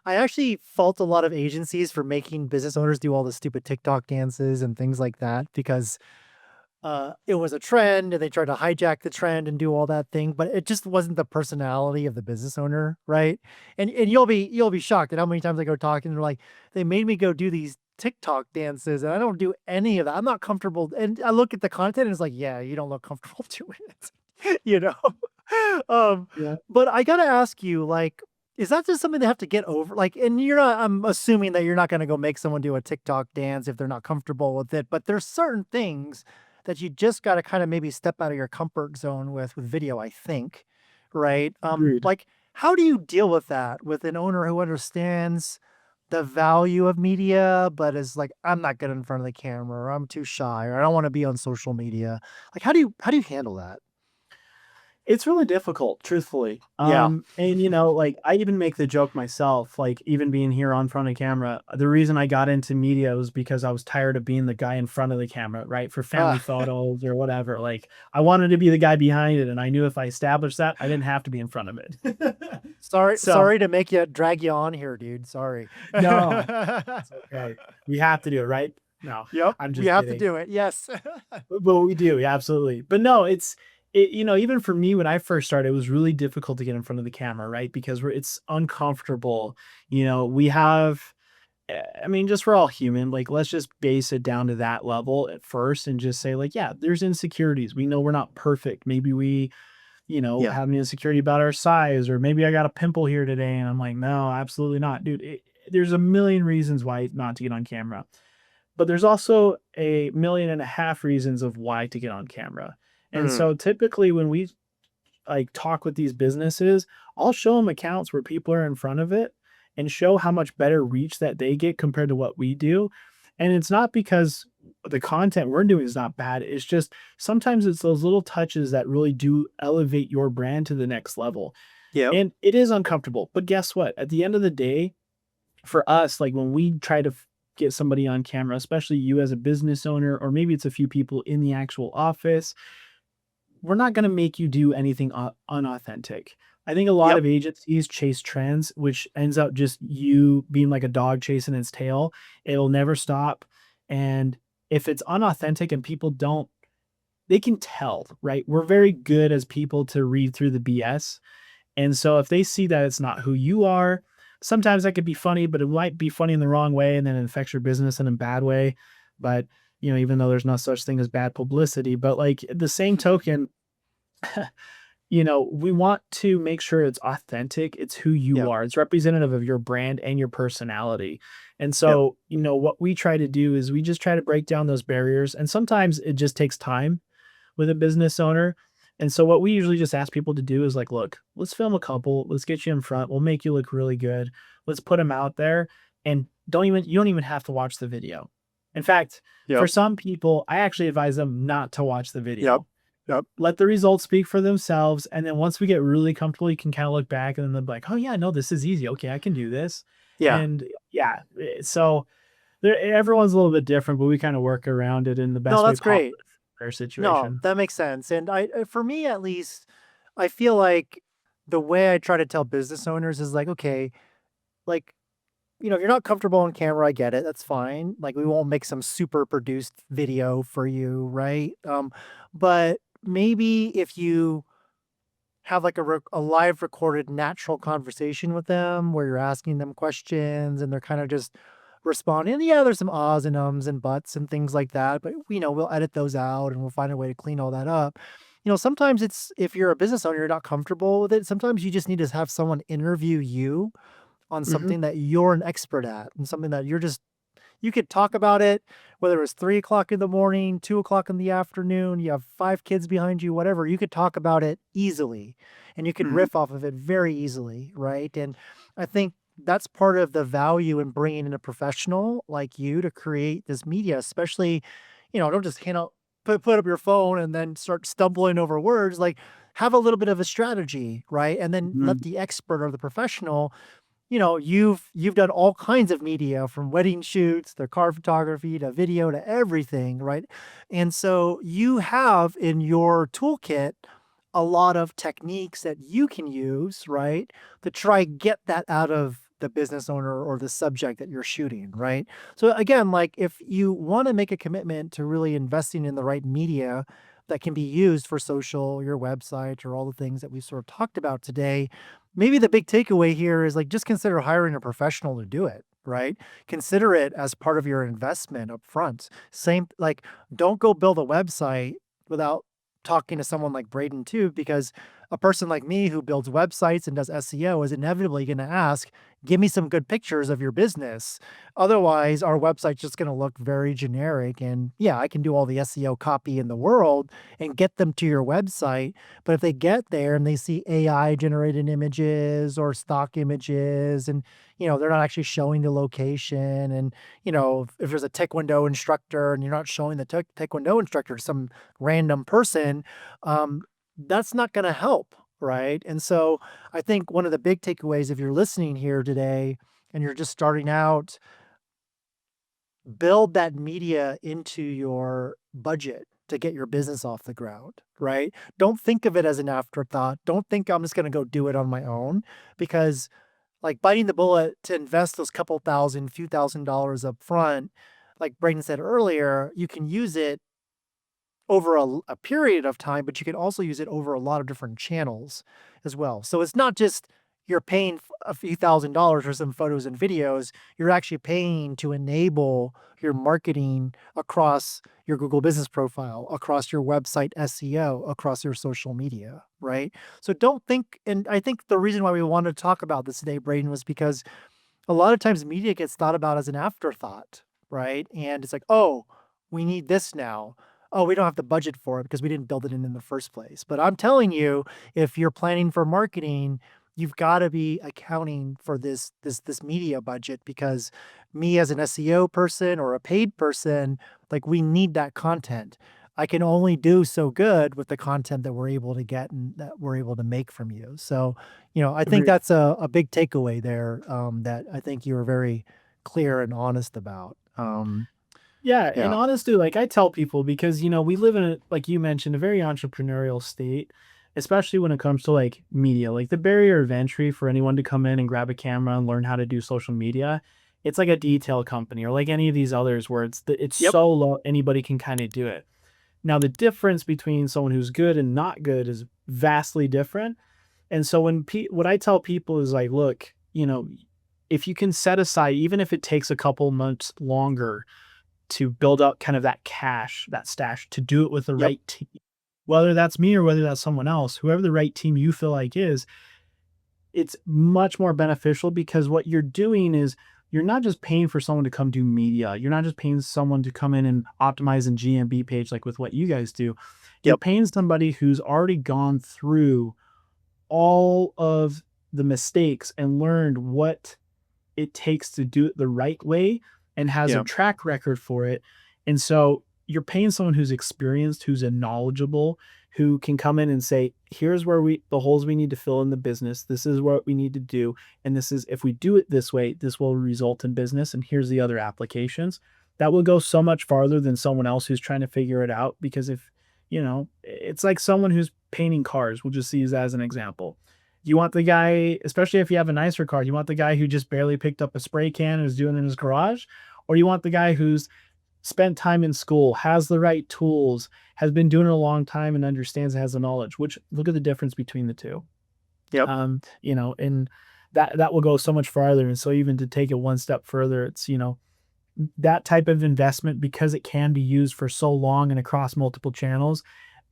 I actually fault a lot of agencies for making business owners do all the stupid TikTok dances and things like that because it was a trend and they tried to hijack the trend and do all that thing, but it just wasn't the personality of the business owner, right? And you'll be shocked at how many times I go talk and they're like, they made me go do these TikTok dances and I don't do any of that. I'm not comfortable. And I look at the content and it's like, yeah, you don't look comfortable doing it, you know? Um, Yeah. but I gotta ask you, like, is that just something they have to get over? Like, and you're not, I'm assuming that you're not gonna go make someone do a TikTok dance if they're not comfortable with it, but there's certain things that you just gotta kind of maybe step out of your comfort zone with video, I think, right? Agreed. Like how do you deal with that with an owner who understands the value of media, but is like, I'm not good in front of the camera, or I'm too shy, or I don't want to be on social media. Like, how do you handle that? It's really difficult, truthfully. Yeah. And like I even make the joke myself, like even being here on front of camera, the reason I got into media was because I was tired of being the guy in front of the camera, right? For family Ah, photos or whatever. Like I wanted to be the guy behind it. And I knew if I established that, I didn't have to be in front of it. sorry, So sorry to make you drag you on here, dude. Sorry. no, it's okay. We have to do it, right? No, Yep, I'm we just have to kidding. do it. Yes. But we do, yeah, absolutely. But no, even for me when I first started, it was really difficult to get in front of the camera, right? Because it's uncomfortable. We have, I mean, just we're all human. Like, let's just base it down to that level at first and just say, like, yeah, there's insecurities. We know we're not perfect. Maybe we, Yeah. have an insecurity about our size, or maybe I got a pimple here today. And I'm like, no, absolutely not, dude. There's a million reasons why not to get on camera. But there's also a million and a half reasons of why to get on camera. And Mm. so typically when we like talk with these businesses, I'll show them accounts where people are in front of it and show how much better reach that they get compared to what we do. And it's not because the content we're doing is not bad. It's just sometimes it's those little touches that really do elevate your brand to the next level. Yep. And it is uncomfortable. But guess what? At the end of the day, for us, like when we try to get somebody on camera, especially you as a business owner, or maybe it's a few people in the actual office, we're not going to make you do anything unauthentic. I think a lot Yep. of agencies chase trends, which ends up just you being like a dog chasing its tail. It'll never stop. And if it's unauthentic and people don't, they can tell, right? We're very good as people to read through the BS. And so if they see that it's not who you are, sometimes that could be funny, but it might be funny in the wrong way and then it affects your business in a bad way. But, even though there's no such thing as bad publicity, but like at the same token, we want to make sure it's authentic. It's who you Yep. are. It's representative of your brand and your personality. And Yep. so, what we try to do is we just try to break down those barriers. And sometimes it just takes time with a business owner. And so what we usually just ask people to do is like, look, let's film a couple, let's get you in front, we'll make you look really good. Let's put them out there and you don't even have to watch the video. In fact, for Yep. some people, I actually advise them not to watch the Yep. video. Yep. Let the results speak for themselves. And then once we get really comfortable, you can kind of look back and then they'll be like, oh yeah, no, this is easy. Okay, I can do this. Yeah. And yeah, so everyone's a little bit different, but we kind of work around it in the No, best way that's possible great. for their No, situation. that makes sense. And for me at least, I feel like the way I try to tell business owners is like, okay, like, if you're not comfortable on camera, I get it. That's fine. Like, we won't make some super produced video for you, right? But maybe if you have like a live recorded natural conversation with them where you're asking them questions and they're kind of just responding. Yeah, there's some ahs and ums and buts and things like that, but we'll edit those out and we'll find a way to clean all that up. Sometimes it's if you're a business owner, you're not comfortable with it. Sometimes you just need to have someone interview you on Mhm, something that you're an expert at and something that you could talk about it, whether it's 3 o'clock in the morning, 2 o'clock in the afternoon, you have 5 kids behind you, whatever, you could talk about it easily and you could mhm, riff off of it very easily, right? And I think that's part of the value in bringing in a professional like you to create this media, especially, don't just hand out, put up your phone and then start stumbling over words. Like, have a little bit of a strategy, right? And then let mhm, the expert or the professional, you've done all kinds of media from wedding shoots to car photography to video to everything, right? And so you have in your toolkit a lot of techniques that you can use, right, to try get that out of the business owner or the subject that you're shooting, right? So again, like if you want to make a commitment to really investing in the right media that can be used for social, your website, or all the things that we sort of talked about today, maybe the big takeaway here is like just consider hiring a professional to do it, right? Consider it as part of your investment up front. Same, like, don't go build a website without talking to someone like Brayden too, because a person like me who builds websites and does SEO is inevitably going to ask, give me some good pictures of your business. Otherwise, our website's just going to look very generic. And yeah, I can do all the SEO copy in the world and get them to your website. But if they get there and they see AI generated images or stock images, and they're not actually showing the location, and if there's a taekwondo instructor and you're not showing the taekwondo instructor to some random person, that's not going to help, right? And so I think one of the big takeaways, if you're listening here today and you're just starting out, build that media into your budget to get your business off the ground, right? Don't think of it as an afterthought. Don't think I'm just going to go do it on my own, because like biting the bullet to invest those couple thousand, few $1,000s up front, like Brayden said earlier, you can use it over a period of time, but you can also use it over a lot of different channels as well. So it's not just you're paying a few $1,000s for some photos and videos. You're actually paying to enable your marketing across your Google business profile, across your website SEO, across your social media, right? So don't think, and I think the reason why we wanted to talk about this today, Brayden, was because a lot of times media gets thought about as an afterthought, right? And it's like, oh, we need this now. Oh, we don't have the budget for it because we didn't build it in the first place. But I'm telling you, if you're planning for marketing, you've got to be accounting for this media budget, because me as an SEO person or a paid person, like we need that content. I can only do so good with the content that we're able to get and that we're able to make from you. So, I think Agreed. that's a big takeaway there, that I think you were very clear and honest about. Yeah, and Yeah. honestly, like I tell people because we live in a like you mentioned, a very entrepreneurial state, especially when it comes to like media. Like the barrier of entry for anyone to come in and grab a camera and learn how to do social media, it's like a detail company or like any of these others where it's Yep. so low anybody can kind of do it. Now the difference between someone who's good and not good is vastly different. And so what I tell people is like, look, if you can set aside, even if it takes a couple months longer to build up kind of that cash, that stash, to do it with the Yep. right team, whether that's me or whether that's someone else, whoever the right team you feel like is, it's much more beneficial because what you're doing is you're not just paying for someone to come do media. You're not just paying someone to come in and optimize an GMB page like with what you guys do. You're Yep. paying somebody who's already gone through all of the mistakes and learned what it takes to do it the right way and has a Yeah. track record for it. And so you're paying someone who's experienced, who's a knowledgeable, who can come in and say, here's where the holes we need to fill in the business. This is what we need to do. And this is, if we do it this way, this will result in business. And here's the other applications. That will go so much farther than someone else who's trying to figure it out. Because if, it's like someone who's painting cars, we'll just use that as an example. You want the guy, especially if you have a nicer car, you want the guy who just barely picked up a spray can and is doing it in his garage, or you want the guy who's spent time in school, has the right tools, has been doing it a long time and understands and has the knowledge, which look at the difference between the two. Yep. And that will go so much farther. And so even to take it one step further, it's, that type of investment, because it can be used for so long and across multiple channels,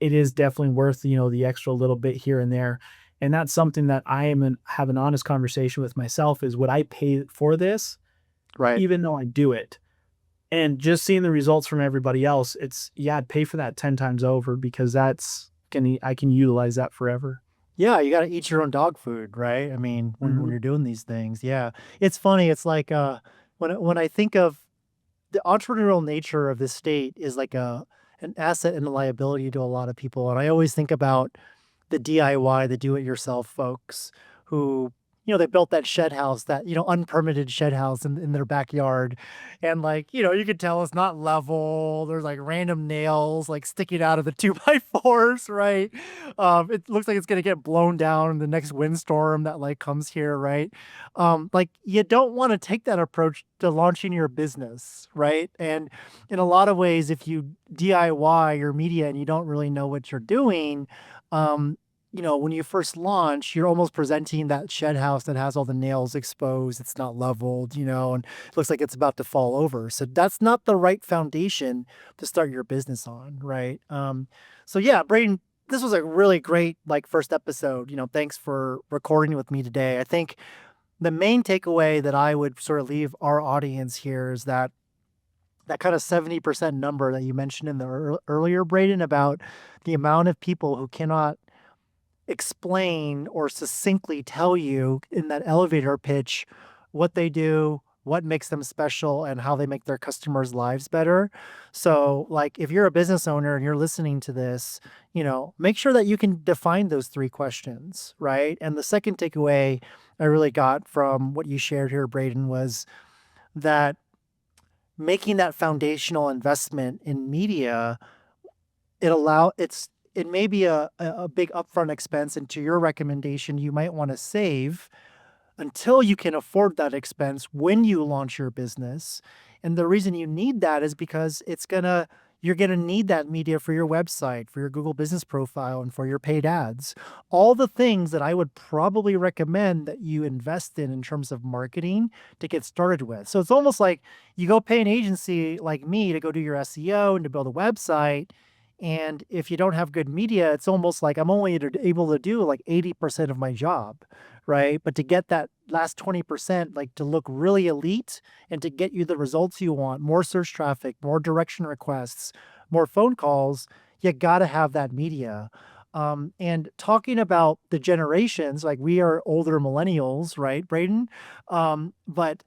it is definitely worth, the extra little bit here and there. And that's something that have an honest conversation with myself is, would I pay for this Right. even though I do it? And just seeing the results from everybody else, yeah, I'd pay for that 10 times over because I can utilize that forever. Yeah, you gotta eat your own dog food, right? I mean, when Mhm. you're doing these things, yeah. It's funny, it's like, when I think of the entrepreneurial nature of this state is like an asset and a liability to a lot of people, and I always think about the DIY, the do it yourself folks who, they built that shed house, that, unpermitted shed house in their backyard. And like, you could tell it's not level. There's like random nails like sticking out of the 2x4s, right? It looks like it's gonna get blown down in the next windstorm that like comes here, right? Like you don't want to take that approach to launching your business, right? And in a lot of ways, if you DIY your media and you don't really know what you're doing, um, when you first launch, you're almost presenting that shed house that has all the nails exposed. It's not leveled, and it looks like it's about to fall over. So that's not the right foundation to start your business on, right? So yeah, Brayden, this was a really great like first episode. Thanks for recording with me today. I think the main takeaway that I would sort of leave our audience here is that kind of 70% number that you mentioned in the earlier, Brayden, about the amount of people who cannot explain or succinctly tell you in that elevator pitch what they do, what makes them special, and how they make their customers' lives better. So, like, if you're a business owner and you're listening to this, make sure that you can define those three questions, right? And the second takeaway I really got from what you shared here, Brayden, was that making that foundational investment in media, it may be a big upfront expense, and to your recommendation, you might want to save until you can afford that expense when you launch your business. And the reason you need that is because you're going to need that media for your website, for your Google business profile, and for your paid ads. All the things that I would probably recommend that you invest in terms of marketing to get started with. So it's almost like you go pay an agency like me to go do your SEO and to build a website. And if you don't have good media, it's almost like I'm only able to do like 80% of my job, right? But to get that last 20%, like to look really elite and to get you the results you want, more search traffic, more direction requests, more phone calls, you got to have that media. And talking about the generations, like we are older millennials, right, Brayden? But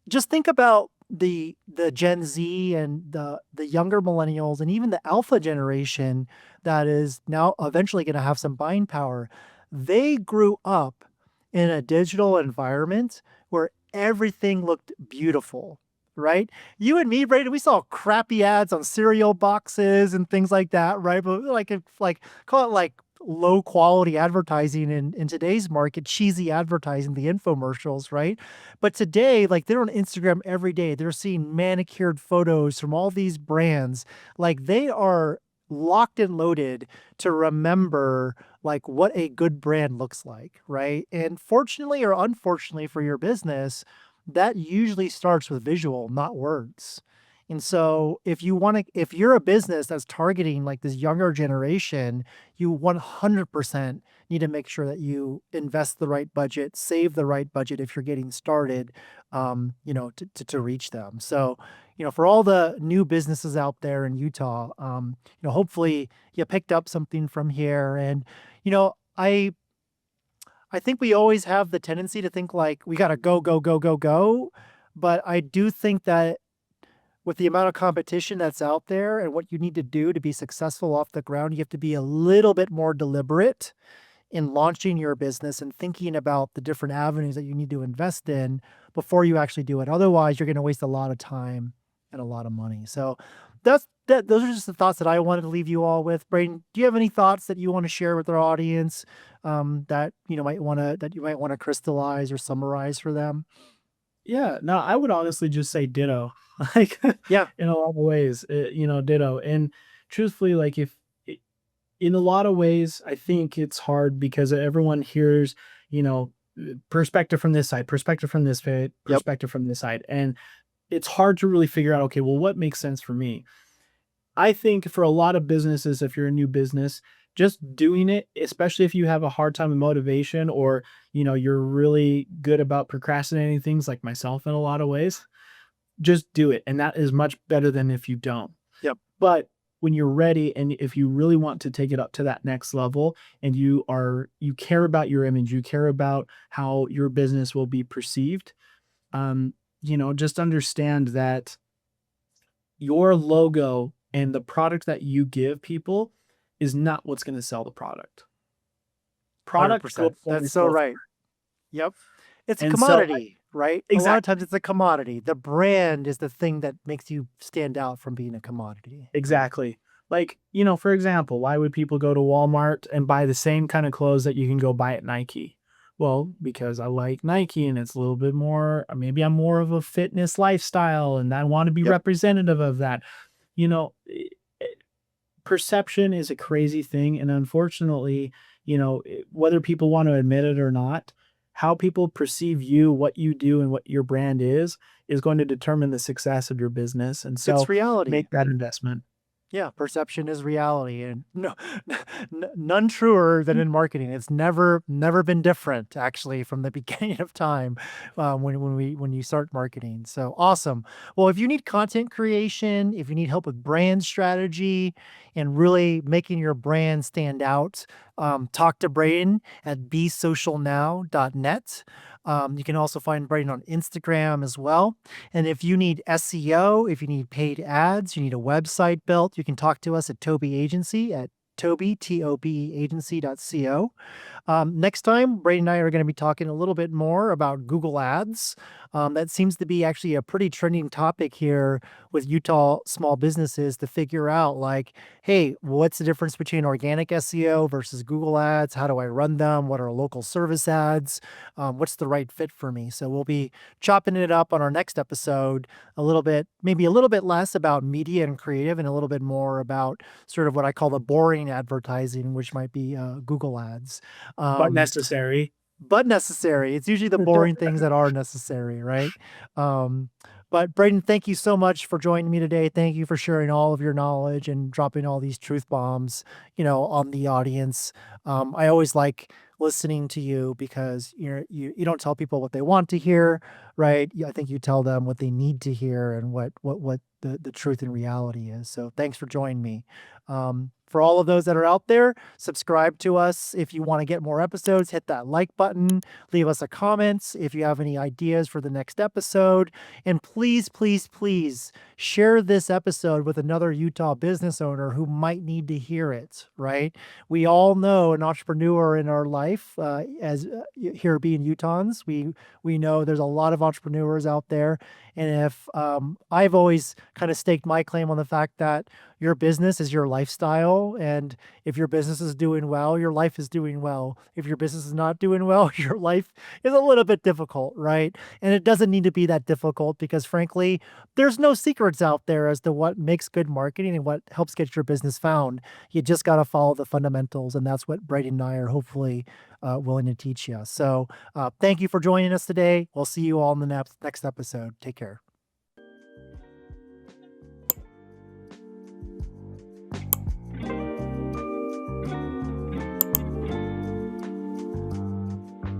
just think about the Gen Z and the younger millennials and even the alpha generation that is now eventually going to have some buying power. They grew up in a digital environment where everything looked beautiful, right? You and me, Brady, we saw crappy ads on cereal boxes and things like that, right? But like call it like low quality advertising in today's market, cheesy advertising, the infomercials, right? But today, like they're on Instagram every day. They're seeing manicured photos from all these brands. Like they are locked and loaded to remember like what a good brand looks like, right? And fortunately or unfortunately for your business, that usually starts with visual, not words. And so if you're a business that's targeting like this younger generation, you 100% need to make sure that you invest the right budget, save the right budget if you're getting started, to reach them. So, for all the new businesses out there in Utah, hopefully you picked up something from here. And, I think we always have the tendency to think like we got to go, go, go, go, go. But I do think that with the amount of competition that's out there and what you need to do to be successful off the ground, you have to be a little bit more deliberate in launching your business and thinking about the different avenues that you need to invest in before you actually do it. Otherwise, you're going to waste a lot of time and a lot of money. So those are just the thoughts that I wanted to leave you all with. Brayden, do you have any thoughts that you want to share with our audience, that you might want to crystallize or summarize for them? Yeah, no, I would honestly just say ditto. Like, Yeah. in a lot of ways, ditto. And truthfully, like, if I in a lot of ways, I think it's hard because everyone hears, you know, perspective from this side, perspective from this side, Yep. perspective from this side, and it's hard to really figure out, okay, well, what makes sense for me? I think for a lot of businesses, if you're a new business, just doing it, especially if you have a hard time with motivation or, you're really good about procrastinating things like myself in a lot of ways, just do it. And that is much better than if you don't. Yep. But when you're ready and if you really want to take it up to that next level and you care about your image, you care about how your business will be perceived, just understand that your logo and the product that you give people is not what's going to sell the product. Product will 100%. That's always so go. right. Yep. It's a And so commodity, right? A lot of times exactly, it's a commodity. The brand is the thing that makes you stand out from being a commodity. exactly. Like, for example, why would people go to Walmart and buy the same kind of clothes that you can go buy at Nike? Well, because I like Nike and it's a little bit more, maybe I'm more of a fitness lifestyle and I want to be Yep. representative of that. You know, perception is a crazy thing. And unfortunately, whether people want to admit it or not, how people perceive you, what you do, and what your brand is going to determine the success of your business. And It's so reality. make that investment. Yeah, perception is reality, and no, none truer than in marketing. It's never been different, actually, from the beginning of time, when you start marketing. So awesome. Well, if you need content creation, if you need help with brand strategy, and really making your brand stand out, talk to Brayden at besocialnow.net. You can also find Brayden on Instagram as well. And if you need SEO, if you need paid ads, you need a website built, you can talk to us at Toby Agency at Toby, Tobe agency.co. Next time, Brady and I are going to be talking a little bit more about Google Ads. That seems to be actually a pretty trending topic here with Utah small businesses to figure out, like, hey, what's the difference between organic SEO versus Google Ads? How do I run them? What are local service ads? What's the right fit for me? So we'll be chopping it up on our next episode a little bit, maybe a little bit less about media and creative and a little bit more about sort of what I call the boring advertising, which might be Google Ads. but Um, necessary. but necessary. It's usually the boring things that are necessary, right? Um, but Brayden, thank you so much for joining me today. Thank you for sharing all of your knowledge and dropping all these truth bombs, on the audience. I always like listening to you because you don't tell people what they want to hear, right? I think you tell them what they need to hear and what the truth and reality is. So thanks for joining me. For all of those that are out there, subscribe to us. If you want to get more episodes, hit that like button, leave us a comment if you have any ideas for the next episode. And please, please, please share this episode with another Utah business owner who might need to hear it, right? We all know an entrepreneur in our life, as here being Utahns, we know there's a lot of entrepreneurs out there. And if I've always kind of staked my claim on the fact that your business is your lifestyle. And if your business is doing well, your life is doing well. If your business is not doing well, your life is a little bit difficult, right? And it doesn't need to be that difficult because, frankly, there's no secrets out there as to what makes good marketing and what helps get your business found. You just got to follow the fundamentals. And that's what Brayden and I are hopefully willing to teach you. So thank you for joining us today. We'll see you all in the next episode. Take care.